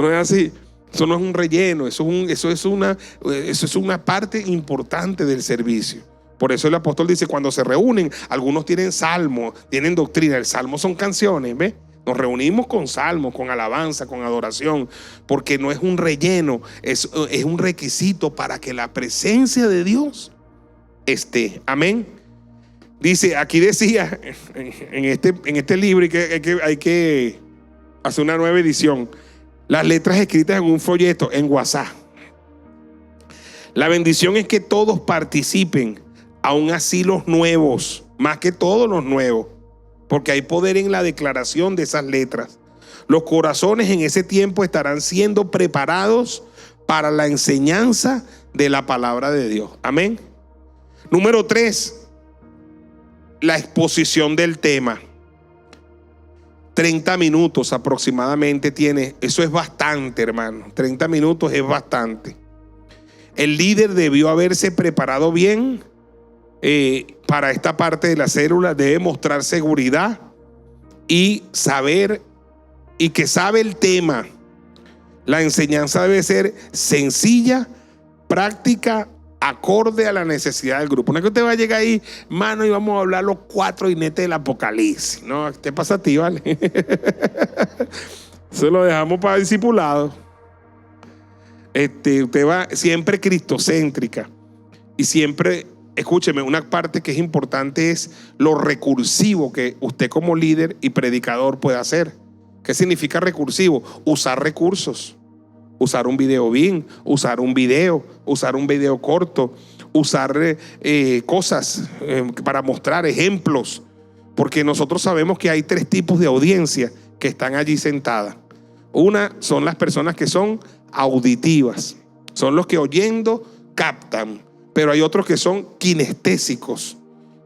no es así. Eso no es un relleno, eso es una parte importante del servicio. Por eso el apóstol dice, cuando se reúnen, algunos tienen salmos, tienen doctrina. El salmo son canciones, ¿ves? Nos reunimos con salmos, con alabanza, con adoración, porque no es un relleno, es un requisito para que la presencia de Dios esté. Amén. Dice, aquí decía en este libro que hay que hacer una nueva edición. Las letras escritas en un folleto, en WhatsApp. La bendición es que todos participen, aún así los nuevos, más que todos los nuevos, porque hay poder en la declaración de esas letras. Los corazones en ese tiempo estarán siendo preparados para la enseñanza de la palabra de Dios. Amén. Número 3, la exposición del tema. 30 minutos aproximadamente tiene. Eso es bastante, hermano. 30 minutos es bastante. El líder debió haberse preparado bien para esta parte de la célula. Debe mostrar seguridad y saber, y que sabe el tema. La enseñanza debe ser sencilla, práctica, acorde a la necesidad del grupo. No es que usted va a llegar ahí, mano, y vamos a hablar los 4 jinetes del Apocalipsis. No, ¿qué pasa a ti, vale? Se lo dejamos para discipulado. Usted va siempre cristocéntrica. Y siempre, escúcheme, una parte que es importante es lo recursivo que usted como líder y predicador puede hacer. ¿Qué significa recursivo? Usar recursos. Usar un video bien, usar un video corto, usar cosas para mostrar ejemplos. porque nosotros sabemos que hay 3 tipos de audiencia que están allí sentadas. Una son las personas que son auditivas, son los que oyendo captan, pero hay otros que son kinestésicos,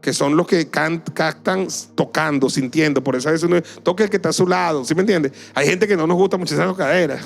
que son los que captan tocando, sintiendo. Por eso a veces uno toca el que está a su lado, ¿sí me entiende? Hay gente que no nos gusta mucho esa tocadera,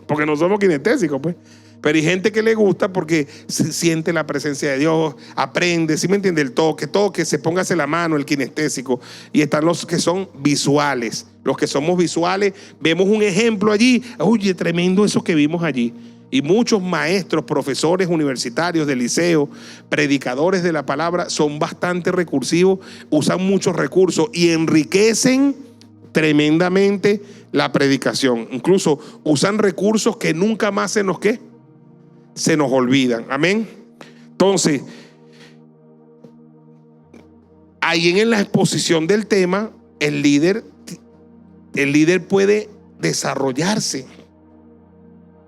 porque no somos kinestésicos, pues. Pero hay gente que le gusta porque se siente la presencia de Dios, aprende, ¿sí me entiende? El toque, se póngase la mano, el kinestésico. Y están los que son visuales. Los que somos visuales, vemos un ejemplo allí. Oye, tremendo eso que vimos allí. Y muchos maestros, profesores universitarios de liceo, predicadores de la palabra, son bastante recursivos, usan muchos recursos y enriquecen tremendamente la predicación. Incluso usan recursos que nunca más se nos olvidan. Amén. Entonces, ahí en la exposición del tema, el líder puede desarrollarse.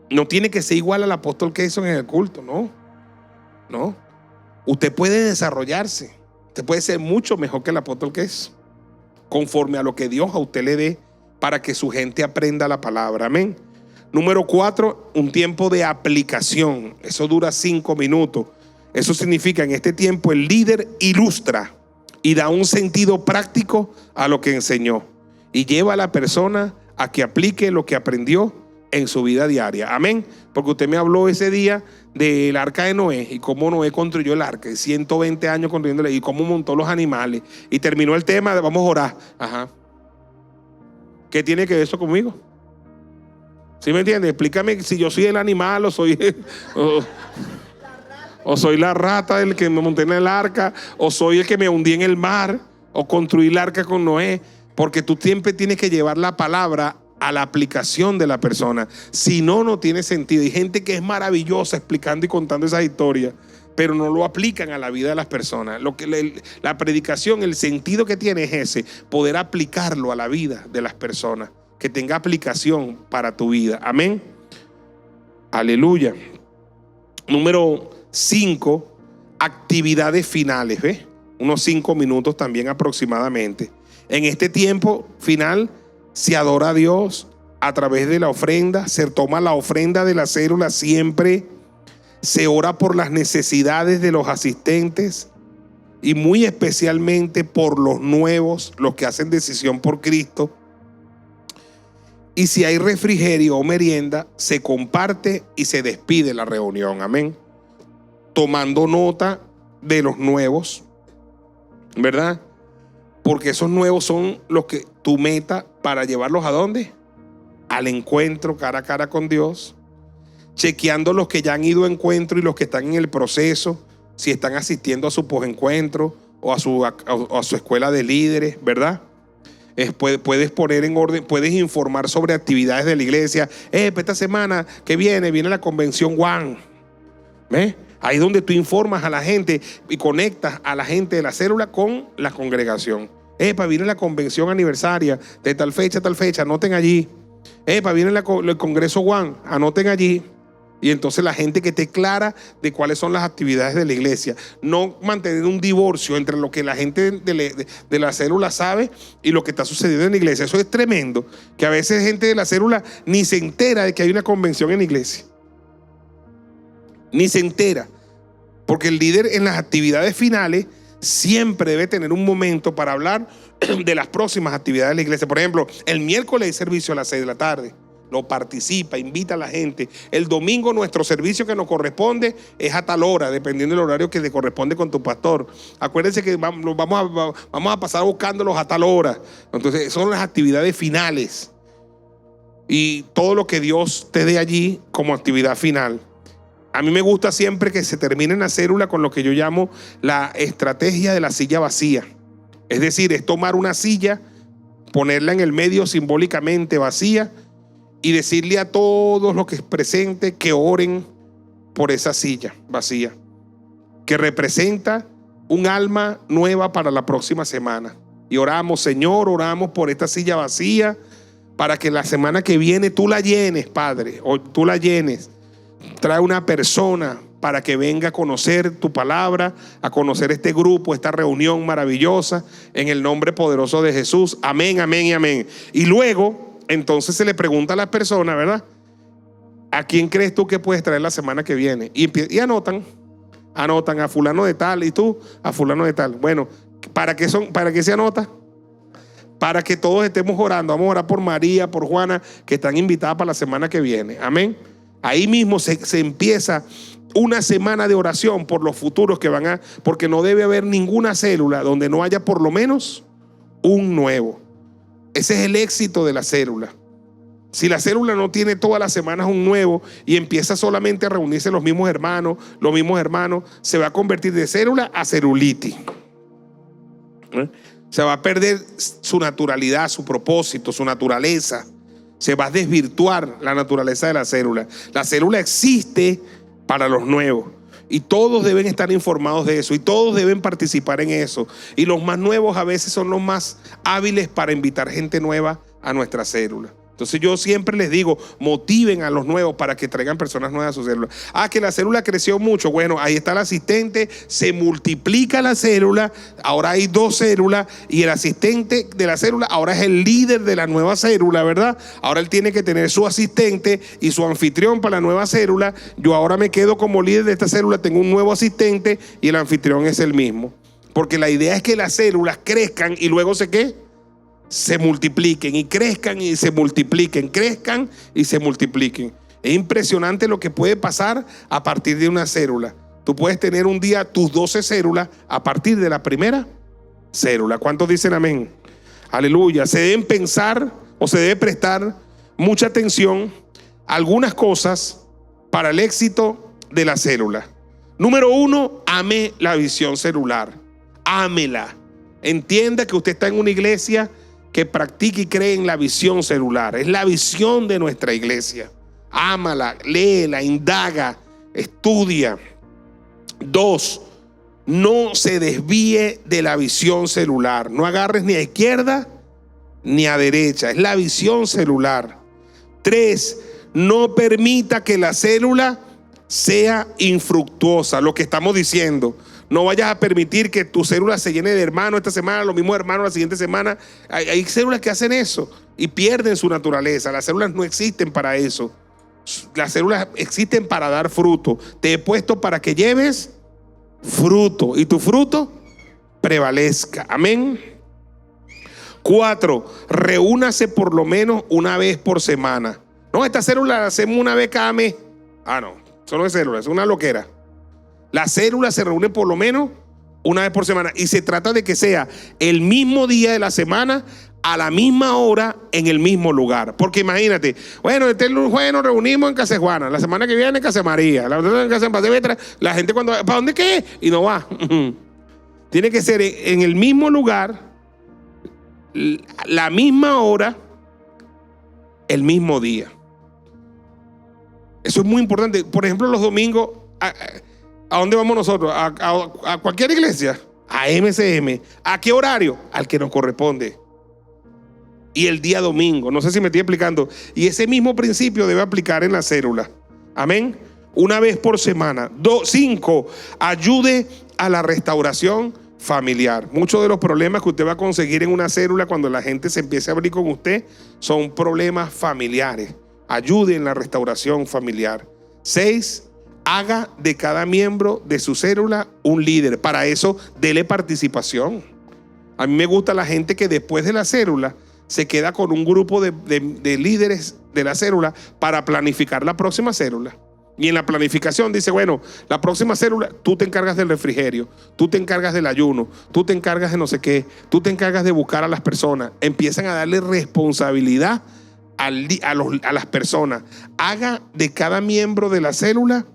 No tiene que ser igual al apóstol Keyson en el culto, no. Usted puede desarrollarse. Usted puede ser mucho mejor que el apóstol Keyson, conforme a lo que Dios a usted le dé para que su gente aprenda la palabra. Amén. Número 4, un tiempo de aplicación. Eso dura 5 minutos. Eso significa, en este tiempo el líder ilustra y da un sentido práctico a lo que enseñó y lleva a la persona a que aplique lo que aprendió en su vida diaria. Amén. Porque usted me habló ese día del arca de Noé y cómo Noé construyó el arca, 120 años construyéndole, y cómo montó los animales, y terminó el tema de vamos a orar. Ajá. ¿Qué tiene que ver eso conmigo? ¿Sí me entiende? Explícame si yo soy el animal o soy o soy la rata del que me monté en el arca, o soy el que me hundí en el mar, o construí el arca con Noé. Porque tú siempre tienes que llevar la palabra a la aplicación de la persona. Si no, no tiene sentido. Hay gente que es maravillosa explicando y contando esas historias, pero no lo aplican a la vida de las personas. La predicación, el sentido que tiene es ese, poder aplicarlo a la vida de las personas, que tenga aplicación para tu vida. Amén. Aleluya. Número 5, actividades finales. ¿Ves? Unos 5 minutos también aproximadamente. En este tiempo final se adora a Dios a través de la ofrenda, se toma la ofrenda de la célula siempre, se ora por las necesidades de los asistentes y muy especialmente por los nuevos, los que hacen decisión por Cristo. Y si hay refrigerio o merienda, se comparte y se despide la reunión. Amén. Tomando nota de los nuevos, ¿verdad? Porque esos nuevos son los que tu meta para llevarlos ¿a dónde? Al encuentro cara a cara con Dios. Chequeando los que ya han ido a encuentro y los que están en el proceso, si están asistiendo a su posencuentro o a su escuela de líderes, ¿verdad? Puedes poner en orden, puedes informar sobre actividades de la iglesia. Esta semana que viene la convención One. ¿Ves? Ahí es donde tú informas a la gente y conectas a la gente de la célula con la congregación. Viene la convención aniversaria de tal fecha, anoten allí. Viene el congreso One, anoten allí. Y entonces la gente que esté clara de cuáles son las actividades de la iglesia. No mantener un divorcio entre lo que la gente de la célula sabe y lo que está sucediendo en la iglesia. Eso es tremendo, que a veces gente de la célula ni se entera de que hay una convención en la iglesia. Ni se entera. Porque el líder en las actividades finales siempre debe tener un momento para hablar de las próximas actividades de la iglesia. Por ejemplo, el miércoles hay servicio a las 6 de la tarde. Lo participa, invita a la gente. El domingo nuestro servicio que nos corresponde es a tal hora, dependiendo del horario que le corresponde con tu pastor. Acuérdense que vamos a pasar buscándolos a tal hora. Entonces son las actividades finales. Y todo lo que Dios te dé allí como actividad final. A mí me gusta siempre que se termine en la célula con lo que yo llamo la estrategia de la silla vacía. Es decir, es tomar una silla, ponerla en el medio simbólicamente vacía y decirle a todos los que es presente que oren por esa silla vacía, que representa un alma nueva para la próxima semana. Y oramos, Señor, oramos por esta silla vacía para que la semana que viene tú la llenes, Padre, o tú la llenes. Trae una persona para que venga a conocer tu palabra, a conocer este grupo, esta reunión maravillosa, en el nombre poderoso de Jesús. Amén, amén y amén. Y luego, entonces se le pregunta a las personas, ¿verdad? ¿A quién crees tú que puedes traer la semana que viene? Y anotan a fulano de tal y tú a fulano de tal. Bueno, ¿para qué se anota? Para que todos estemos orando. Vamos a orar por María, por Juana, que están invitadas para la semana que viene. Amén. Ahí mismo se empieza una semana de oración por los futuros que van porque no debe haber ninguna célula donde no haya por lo menos un nuevo. Ese es el éxito de la célula. Si la célula no tiene todas las semanas un nuevo y empieza solamente a reunirse los mismos hermanos, se va a convertir de célula a celulitis. Se va a perder su naturalidad, su propósito, su naturaleza. Se va a desvirtuar la naturaleza de la célula. La célula existe para los nuevos y todos deben estar informados de eso y todos deben participar en eso. Y los más nuevos a veces son los más hábiles para invitar gente nueva a nuestra célula. Entonces yo siempre les digo, motiven a los nuevos para que traigan personas nuevas a su célula. Que la célula creció mucho. Bueno, ahí está el asistente, se multiplica la célula, ahora hay 2 células y el asistente de la célula ahora es el líder de la nueva célula, ¿verdad? Ahora él tiene que tener su asistente y su anfitrión para la nueva célula. Yo ahora me quedo como líder de esta célula, tengo un nuevo asistente y el anfitrión es el mismo. Porque la idea es que las células crezcan y luego se multipliquen y crezcan y se multipliquen, crezcan y se multipliquen. Es impresionante lo que puede pasar a partir de una célula. Tú puedes tener un día tus 12 células a partir de la primera célula. ¿Cuántos dicen amén? Aleluya. Se deben pensar o se debe prestar mucha atención a algunas cosas para el éxito de la célula. Número 1, ame la visión celular. Ámela. Entienda que usted está en una iglesia que practique y cree en la visión celular. Es la visión de nuestra iglesia. Ámala, léela, indaga, estudia. 2, no se desvíe de la visión celular. No agarres ni a izquierda ni a derecha. Es la visión celular. 3, no permita que la célula sea infructuosa. Lo que estamos diciendo. No vayas a permitir que tu célula se llene de hermanos esta semana, los mismos hermanos la siguiente semana. Hay células que hacen eso y pierden su naturaleza. Las células no existen para eso. Las células existen para dar fruto. Te he puesto para que lleves fruto y tu fruto prevalezca. Amén. 4, reúnase por lo menos una vez por semana. No, esta célula la hacemos una vez cada mes. No, eso no es célula, es una loquera. La célula se reúne por lo menos una vez por semana y se trata de que sea el mismo día de la semana a la misma hora en el mismo lugar. Porque imagínate, bueno, este jueves nos reunimos en Casa de Juana, la semana que viene en Casa de María, la otra en Casa de Patevetra, la gente cuando ¿para dónde qué? Y no va. Tiene que ser en el mismo lugar, la misma hora, el mismo día. Eso es muy importante. Por ejemplo, los domingos, ¿a dónde vamos nosotros? ¿A cualquier iglesia? A MCM. ¿A qué horario? Al que nos corresponde. Y el día domingo. No sé si me estoy explicando. Y ese mismo principio debe aplicar en la célula. Amén. Una vez por semana. 5. Ayude a la restauración familiar. Muchos de los problemas que usted va a conseguir en una célula cuando la gente se empiece a abrir con usted son problemas familiares. Ayude en la restauración familiar. 6. Haga de cada miembro de su célula un líder. Para eso, dele participación. A mí me gusta la gente que después de la célula se queda con un grupo de líderes de la célula para planificar la próxima célula. Y en la planificación dice, bueno, la próxima célula, tú te encargas del refrigerio, tú te encargas del ayuno, tú te encargas de no sé qué, tú te encargas de buscar a las personas. Empiezan a darle responsabilidad a las personas. Haga de cada miembro de la célula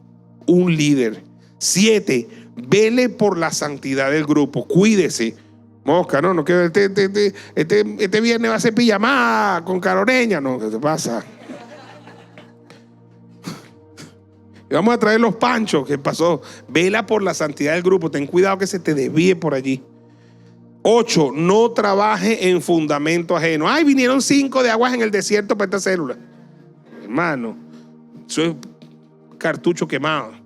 un líder. 7, vele por la santidad del grupo. Cuídese. Mosca, no que este viernes va a ser pijamada con caroreña. No, ¿qué te pasa? Y vamos a traer los panchos. ¿Qué pasó? Vela por la santidad del grupo. Ten cuidado que se te desvíe por allí. 8, no trabaje en fundamento ajeno. Vinieron 5 de aguas en el desierto para esta célula. Hermano, eso es cartucho quemado.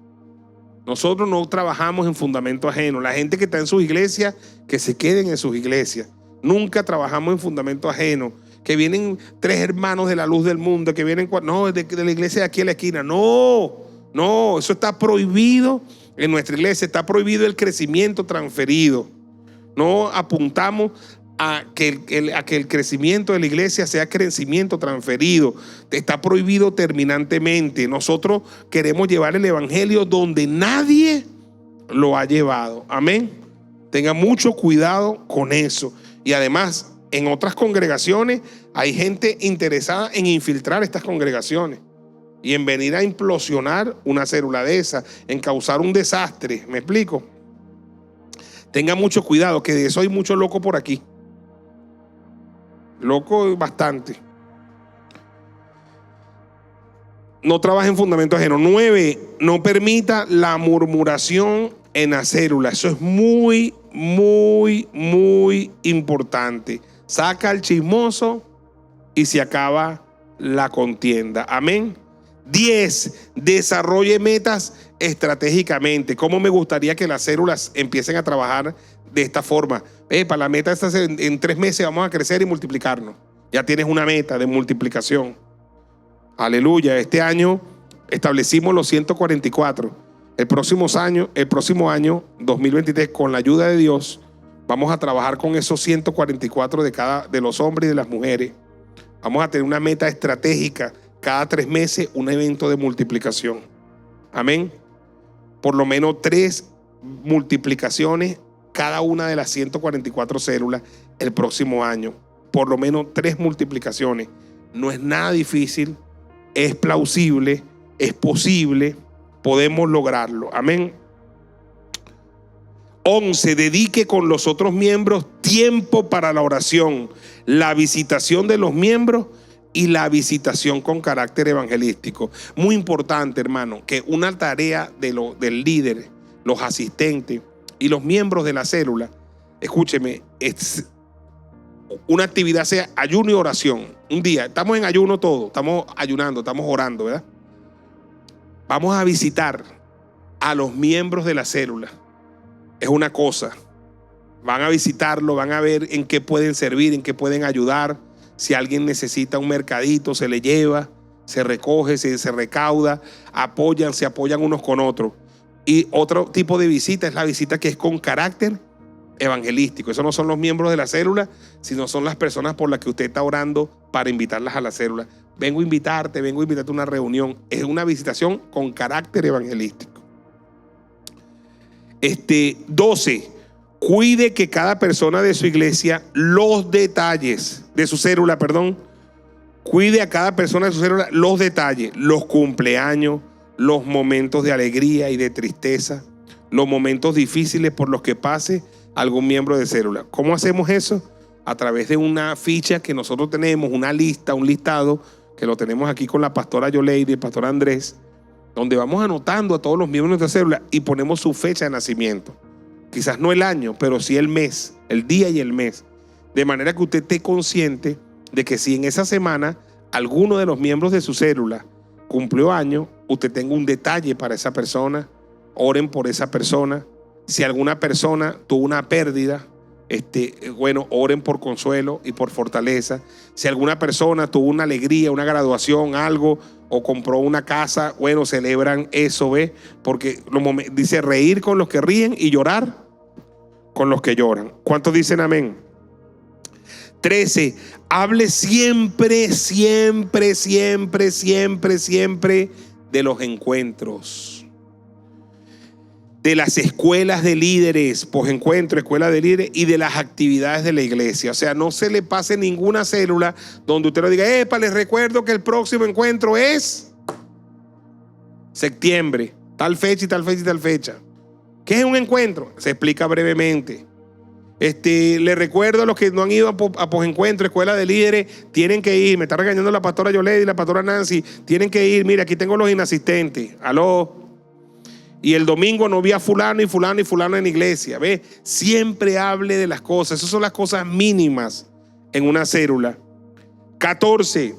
Nosotros no trabajamos en fundamento ajeno. La gente que está en sus iglesias, que se queden en sus iglesias. Nunca trabajamos en fundamento ajeno. Que vienen 3 hermanos de la luz del mundo, que vienen, no, de la iglesia de aquí a la esquina. No, eso está prohibido en nuestra iglesia. Está prohibido el crecimiento transferido. No apuntamos a que el crecimiento de la iglesia sea crecimiento transferido. Está prohibido terminantemente. Nosotros queremos llevar el evangelio donde nadie lo ha llevado. Amén. Tenga mucho cuidado con eso. Y además, en otras congregaciones hay gente interesada en infiltrar estas congregaciones y en venir a implosionar una célula de esa, en causar un desastre. ¿Me explico? Tenga mucho cuidado, que de eso hay mucho loco por aquí. Loco bastante. No trabaje en fundamento ajeno. 9. No permita la murmuración en la célula. Eso es muy, muy, muy importante. Saca al chismoso y se acaba la contienda. Amén. 10. Desarrolle metas estratégicamente. ¿Cómo me gustaría que las células empiecen a trabajar de esta forma? Para la meta esta, en 3 meses vamos a crecer y multiplicarnos. Ya tienes una meta de multiplicación. Aleluya. Este año establecimos los 144. El próximo año 2023, con la ayuda de Dios, vamos a trabajar con esos 144 de los hombres y de las mujeres. Vamos a tener una meta estratégica. Cada 3 meses un evento de multiplicación. Amén. Por lo menos 3 multiplicaciones cada una de las 144 células el próximo año. Por lo menos 3 multiplicaciones. No es nada difícil, es plausible, es posible, podemos lograrlo. Amén. 11. Dedique con los otros miembros tiempo para la oración, la visitación de los miembros y la visitación con carácter evangelístico. Muy importante, hermano, que una tarea del líder, los asistentes y los miembros de la célula, escúcheme, es una actividad sea ayuno y oración. Un día, estamos en ayuno todos, estamos ayunando, estamos orando, ¿verdad? Vamos a visitar a los miembros de la célula. Es una cosa. Van a visitarlo, van a ver en qué pueden servir, en qué pueden ayudar. Si alguien necesita un mercadito, se le lleva, se recoge, se recauda, se apoyan unos con otros. Y otro tipo de visita es la visita que es con carácter evangelístico. Esos no son los miembros de la célula, sino son las personas por las que usted está orando para invitarlas a la célula. Vengo a invitarte a una reunión. Es una visitación con carácter evangelístico. 12. Cuide que cada persona de su iglesia, los detalles de su célula, cuide a cada persona de su célula los detalles, los cumpleaños, los momentos de alegría y de tristeza, los momentos difíciles por los que pase algún miembro de célula. ¿Cómo hacemos eso? A través de una ficha que nosotros tenemos, una lista, un listado, que lo tenemos aquí con la pastora Yoleide y el pastor Andrés, donde vamos anotando a todos los miembros de nuestra célula y ponemos su fecha de nacimiento. Quizás no el año, pero sí el mes, el día y el mes. De manera que usted esté consciente de que si en esa semana alguno de los miembros de su célula cumplió año, usted tenga un detalle para esa persona, oren por esa persona. Si alguna persona tuvo una pérdida, oren por consuelo y por fortaleza. Si alguna persona tuvo una alegría, una graduación, algo, o compró una casa, celebran eso, ¿ves? Porque dice reír con los que ríen y llorar con los que lloran. ¿Cuántos dicen amén? 13. Hable siempre, siempre, siempre, siempre, siempre de los encuentros, de las escuelas de líderes, posencuentro, escuela de líderes, y de las actividades de la iglesia. O sea, no se le pase ninguna célula donde usted le diga, les recuerdo que el próximo encuentro es septiembre, tal fecha y tal fecha y tal fecha. ¿Qué es un encuentro? Se explica brevemente. Le recuerdo a los que no han ido a posencuentro, escuela de líderes, tienen que ir. Me está regañando la pastora Yoleda y la pastora Nancy. Tienen que ir. Mira, aquí tengo los inasistentes. Aló. Y el domingo no vi a fulano y fulano y fulano en la iglesia. ¿Ve? Siempre hable de las cosas. Esas son las cosas mínimas en una célula. 14.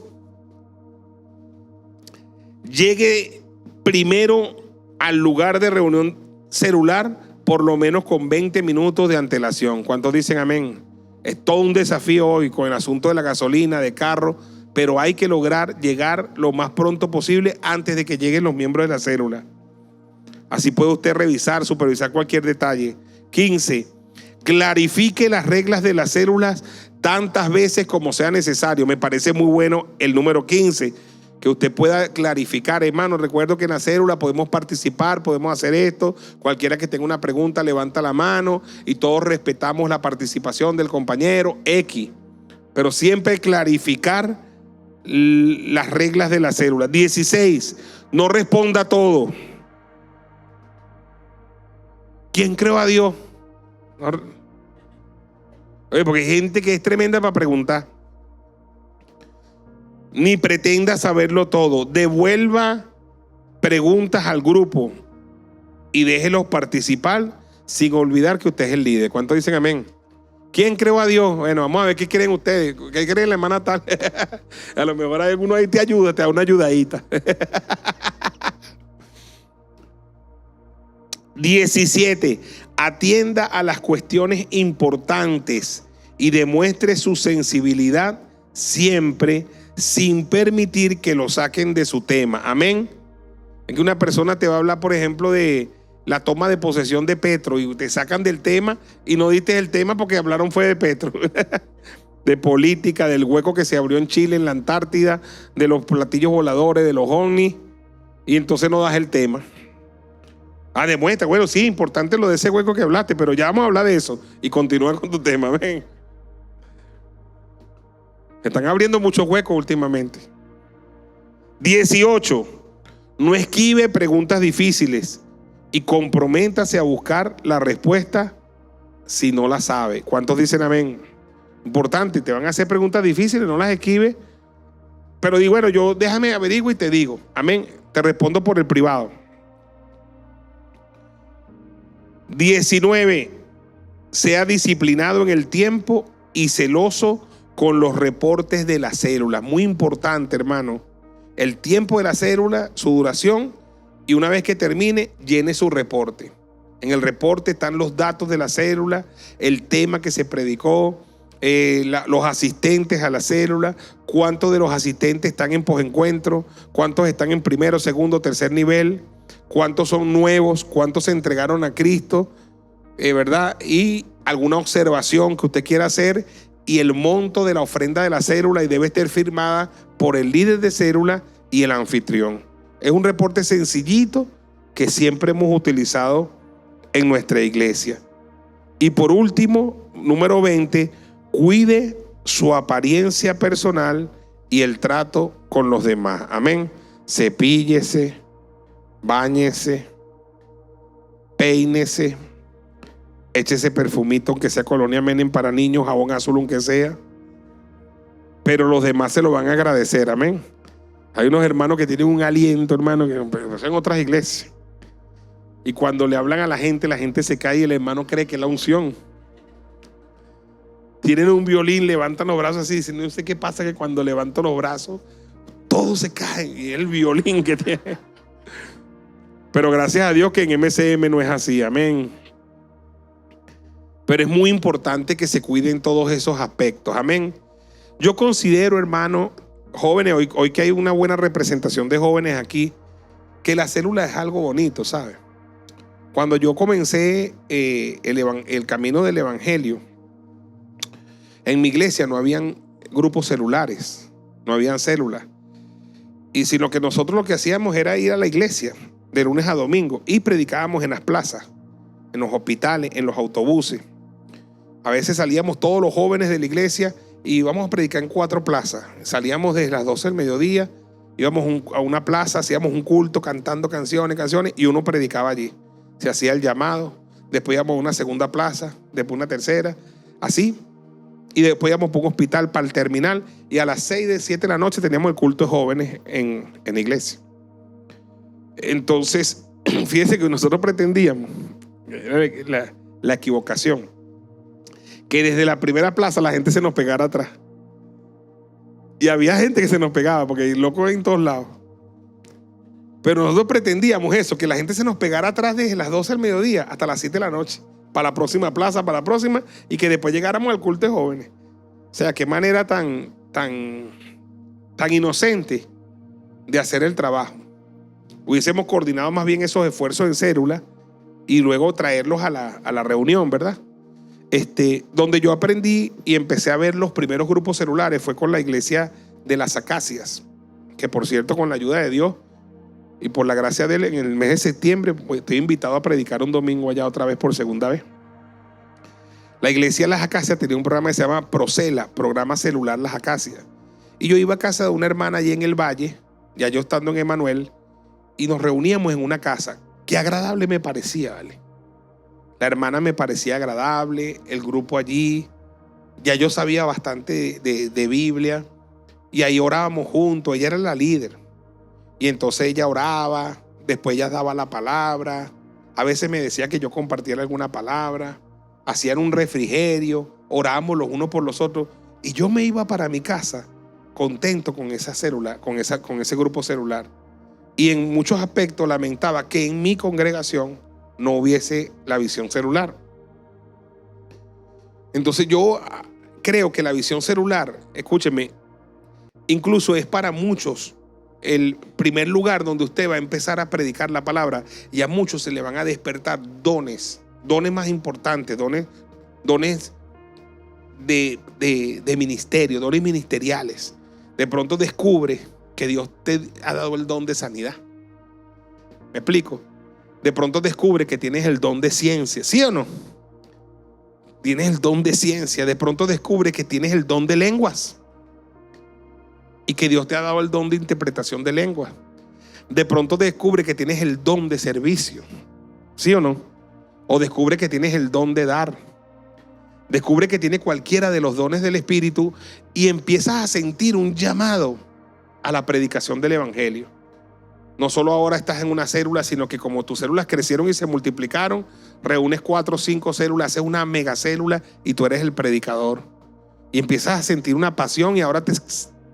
Llegue primero al lugar de reunión celular por lo menos con 20 minutos de antelación. ¿Cuántos dicen amén? Es todo un desafío hoy con el asunto de la gasolina, de carro, pero hay que lograr llegar lo más pronto posible antes de que lleguen los miembros de la célula. Así puede usted revisar, supervisar cualquier detalle. 15. Clarifique las reglas de las células tantas veces como sea necesario. Me parece muy bueno el número 15, que usted pueda clarificar. Hermano, recuerdo que en la célula podemos participar, podemos hacer esto. Cualquiera que tenga una pregunta levanta la mano y todos respetamos la participación del compañero X. Pero siempre clarificar las reglas de la célula. 16. No responda a todo. ¿Quién creó a Dios? Oye, porque hay gente que es tremenda para preguntar. Ni pretenda saberlo todo. Devuelva preguntas al grupo y déjelos participar sin olvidar que usted es el líder. ¿Cuántos dicen amén? ¿Quién creó a Dios? Bueno, vamos a ver qué creen ustedes. ¿Qué creen la hermana tal? A lo mejor hay alguno ahí te ayuda, te da una ayudadita. 17. Atienda a las cuestiones importantes y demuestre su sensibilidad siempre sin permitir que lo saquen de su tema. Amén. Es que una persona te va a hablar, por ejemplo, de la toma de posesión de Petro y te sacan del tema y no diste el tema porque hablaron fue de Petro. De política, del hueco que se abrió en Chile, en la Antártida, de los platillos voladores, de los ovnis, y entonces no das el tema. Demuestra, bueno, sí, importante lo de ese hueco que hablaste, pero ya vamos a hablar de eso. Y continúa con tu tema, ven. Se están abriendo muchos huecos últimamente. 18. No esquive preguntas difíciles y comprométase a buscar la respuesta si no la sabe. ¿Cuántos dicen amén? Importante, te van a hacer preguntas difíciles, no las esquive. Pero digo, bueno, yo déjame averiguo y te digo. Amén. Te respondo por el privado. 19. Sea disciplinado en el tiempo y celoso con los reportes de la célula. Muy importante, hermano. El tiempo de la célula, su duración, y una vez que termine, llene su reporte. En el reporte están los datos de la célula, el tema que se predicó, los asistentes a la célula, cuántos de los asistentes están en posencuentro, cuántos están en primero, segundo, tercer nivel, cuántos son nuevos, cuántos se entregaron a Cristo, ¿verdad? Y alguna observación que usted quiera hacer y el monto de la ofrenda de la célula, y debe estar firmada por el líder de célula y el anfitrión. Es un reporte sencillito que siempre hemos utilizado en nuestra iglesia. Y por último, número 20, cuide su apariencia personal y el trato con los demás. Amén. Cepíllese, báñese, peínese, échese perfumito, aunque sea Colonia Menem para niños, jabón azul, aunque sea. Pero los demás se lo van a agradecer. Amén. Hay unos hermanos que tienen un aliento, hermano, que en otras iglesias. Y cuando le hablan a la gente se cae y el hermano cree que es la unción. Tienen un violín, levantan los brazos así, dicen, no sé qué pasa, que cuando levanto los brazos, todos se caen. Y el violín que tiene. Pero gracias a Dios que en MCM no es así. Amén. Pero es muy importante que se cuiden todos esos aspectos. Amén. Yo considero, hermano, jóvenes, hoy que hay una buena representación de jóvenes aquí, que la célula es algo bonito, ¿sabes? Cuando yo comencé el camino del evangelio, en mi iglesia no habían grupos celulares, no habían células. Y sino que nosotros lo que hacíamos era ir a la iglesia de lunes a domingo y predicábamos en las plazas, en los hospitales, en los autobuses. A veces salíamos todos los jóvenes de la iglesia y íbamos a predicar en 4 plazas. Salíamos desde las 12 del mediodía, íbamos a una plaza, hacíamos un culto cantando canciones, y uno predicaba allí. Se hacía el llamado, después íbamos a una segunda plaza, después una tercera, así. Y después íbamos a un hospital para el terminal, y a las 6 7 de la noche teníamos el culto de jóvenes en la iglesia. Entonces, fíjense que nosotros pretendíamos, la equivocación, que desde la primera plaza la gente se nos pegara atrás. Y había gente que se nos pegaba, porque hay locos en todos lados. Pero nosotros pretendíamos eso, que la gente se nos pegara atrás desde las 12 del mediodía hasta las 7 de la noche, para la próxima plaza, para la próxima, y que después llegáramos al culto de jóvenes. O sea, qué manera tan inocente de hacer el trabajo. Hubiésemos coordinado más bien esos esfuerzos en célula y luego traerlos a la reunión, ¿verdad? Donde yo aprendí y empecé a ver los primeros grupos celulares fue con la iglesia de las Acacias, que por cierto, con la ayuda de Dios y por la gracia de Él, en el mes de septiembre pues, estoy invitado a predicar un domingo allá otra vez por segunda vez. La iglesia de las Acacias tenía un programa que se llama Procela, Programa Celular Las Acacias. Y yo iba a casa de una hermana allí en el Valle, ya yo estando en Emanuel, y nos reuníamos en una casa. Qué agradable me parecía, ¿vale? La hermana me parecía agradable, el grupo allí, ya yo sabía bastante de Biblia, y ahí orábamos juntos, ella era la líder. Y entonces ella oraba, después ella daba la palabra, a veces me decía que yo compartiera alguna palabra, hacían un refrigerio, orábamos los unos por los otros, y yo me iba para mi casa contento con esa célula, con ese grupo celular. Y en muchos aspectos lamentaba que en mi congregación no hubiese la visión celular. Entonces yo creo que la visión celular, escúcheme, incluso es para muchos el primer lugar donde usted va a empezar a predicar la palabra, y a muchos se le van a despertar dones más importantes, dones de ministerio, dones ministeriales. De pronto descubre que Dios te ha dado el don de sanidad. ¿Me explico? De pronto descubre que tienes el don de ciencia, ¿sí o no? Tienes el don de ciencia. De pronto descubre que tienes el don de lenguas y que Dios te ha dado el don de interpretación de lenguas. De pronto descubre que tienes el don de servicio, ¿sí o no? O descubre que tienes el don de dar. Descubre que tiene cualquiera de los dones del Espíritu y empiezas a sentir un llamado a la predicación del Evangelio. No solo ahora estás en una célula, sino que como tus células crecieron y se multiplicaron, reúnes 4 o 5 células, haces una megacélula y tú eres el predicador. Y empiezas a sentir una pasión y ahora te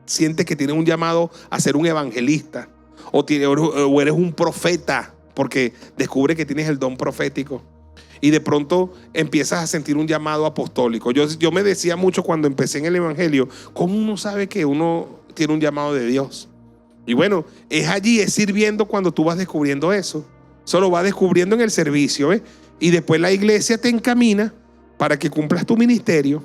sientes que tienes un llamado a ser un evangelista o eres un profeta, porque descubre que tienes el don profético. Y de pronto empiezas a sentir un llamado apostólico. Yo me decía mucho cuando empecé en el evangelio, ¿cómo uno sabe que uno tiene un llamado de Dios? Y bueno, es allí, es sirviendo cuando tú vas descubriendo eso. Solo vas descubriendo en el servicio, ¿ves? Y después la iglesia te encamina para que cumplas tu ministerio.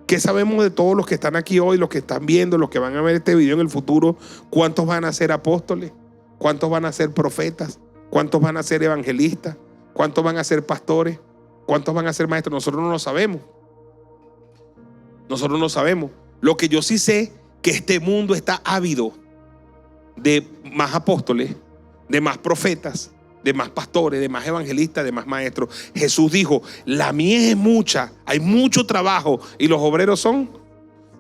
¿Qué sabemos de todos los que están aquí hoy, los que están viendo, los que van a ver este video en el futuro? ¿Cuántos van a ser apóstoles? ¿Cuántos van a ser profetas? ¿Cuántos van a ser evangelistas? ¿Cuántos van a ser pastores? ¿Cuántos van a ser maestros? Nosotros no lo sabemos. Nosotros no sabemos. Lo que yo sí sé, que este mundo está ávido de más apóstoles, de más profetas, de más pastores, de más evangelistas, de más maestros. Jesús dijo, la mies es mucha, hay mucho trabajo y los obreros son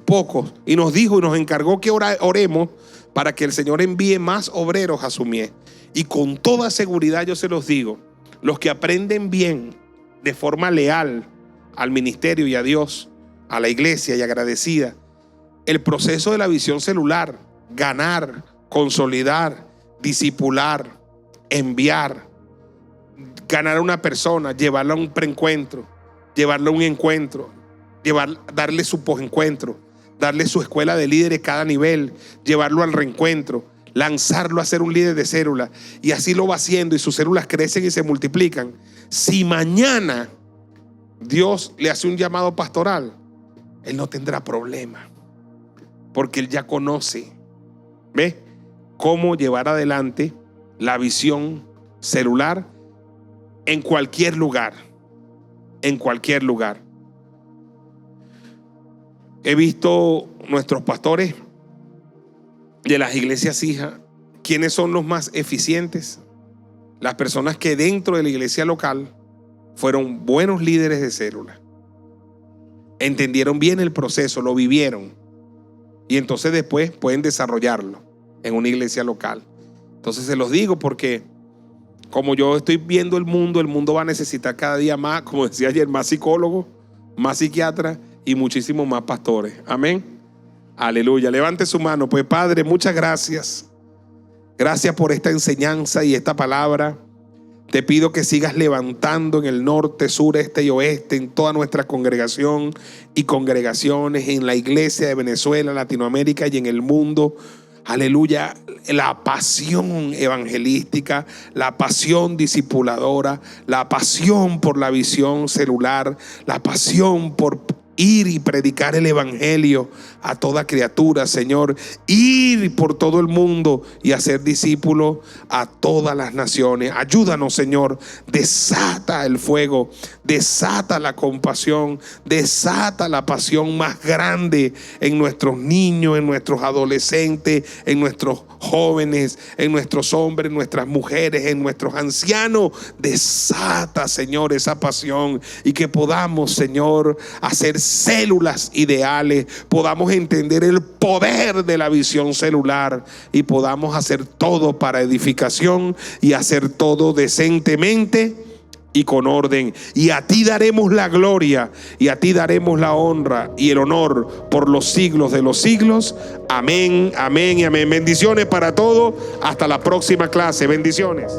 pocos. Y nos dijo y nos encargó que oremos para que el Señor envíe más obreros a su mies. Y con toda seguridad yo se los digo, los que aprenden bien, de forma leal al ministerio y a Dios, a la iglesia y agradecida, el proceso de la visión celular, ganar, consolidar, discipular, enviar, ganar a una persona, llevarla a un preencuentro, llevarla a un encuentro, darle su posencuentro, darle su escuela de líderes cada nivel, llevarlo al reencuentro, lanzarlo a ser un líder de célula, y así lo va haciendo y sus células crecen y se multiplican. Si mañana Dios le hace un llamado pastoral, él no tendrá problema, porque él ya conoce, ¿ves?, cómo llevar adelante la visión celular en cualquier lugar. En cualquier lugar. He visto nuestros pastores de las iglesias hijas, ¿quiénes son los más eficientes? Las personas que dentro de la iglesia local fueron buenos líderes de célula, entendieron bien el proceso, lo vivieron, y entonces después pueden desarrollarlo en una iglesia local. Entonces se los digo porque como yo estoy viendo el mundo va a necesitar cada día más, como decía ayer, más psicólogos, más psiquiatras y muchísimos más pastores. Amén. Aleluya. Levante su mano. Pues Padre, muchas gracias. Gracias por esta enseñanza y esta palabra. Te pido que sigas levantando en el norte, sur, este y oeste, en toda nuestra congregación y congregaciones, en la iglesia de Venezuela, Latinoamérica y en el mundo. Aleluya, la pasión evangelística, la pasión discipuladora, la pasión por la visión celular, la pasión por ir y predicar el evangelio a toda criatura, Señor. Ir por todo el mundo y hacer discípulos a todas las naciones. Ayúdanos, Señor. Desata el fuego, desata la compasión, desata la pasión más grande en nuestros niños, en nuestros adolescentes, en nuestros jóvenes, en nuestros hombres, en nuestras mujeres, en nuestros ancianos. Desata, Señor, esa pasión y que podamos, Señor, hacer células ideales, podamos entender el poder de la visión celular y podamos hacer todo para edificación y hacer todo decentemente y con orden. Y a ti daremos la gloria y a ti daremos la honra y el honor por los siglos de los siglos. Amén, amén y amén. Bendiciones para todos. Hasta la próxima clase. Bendiciones.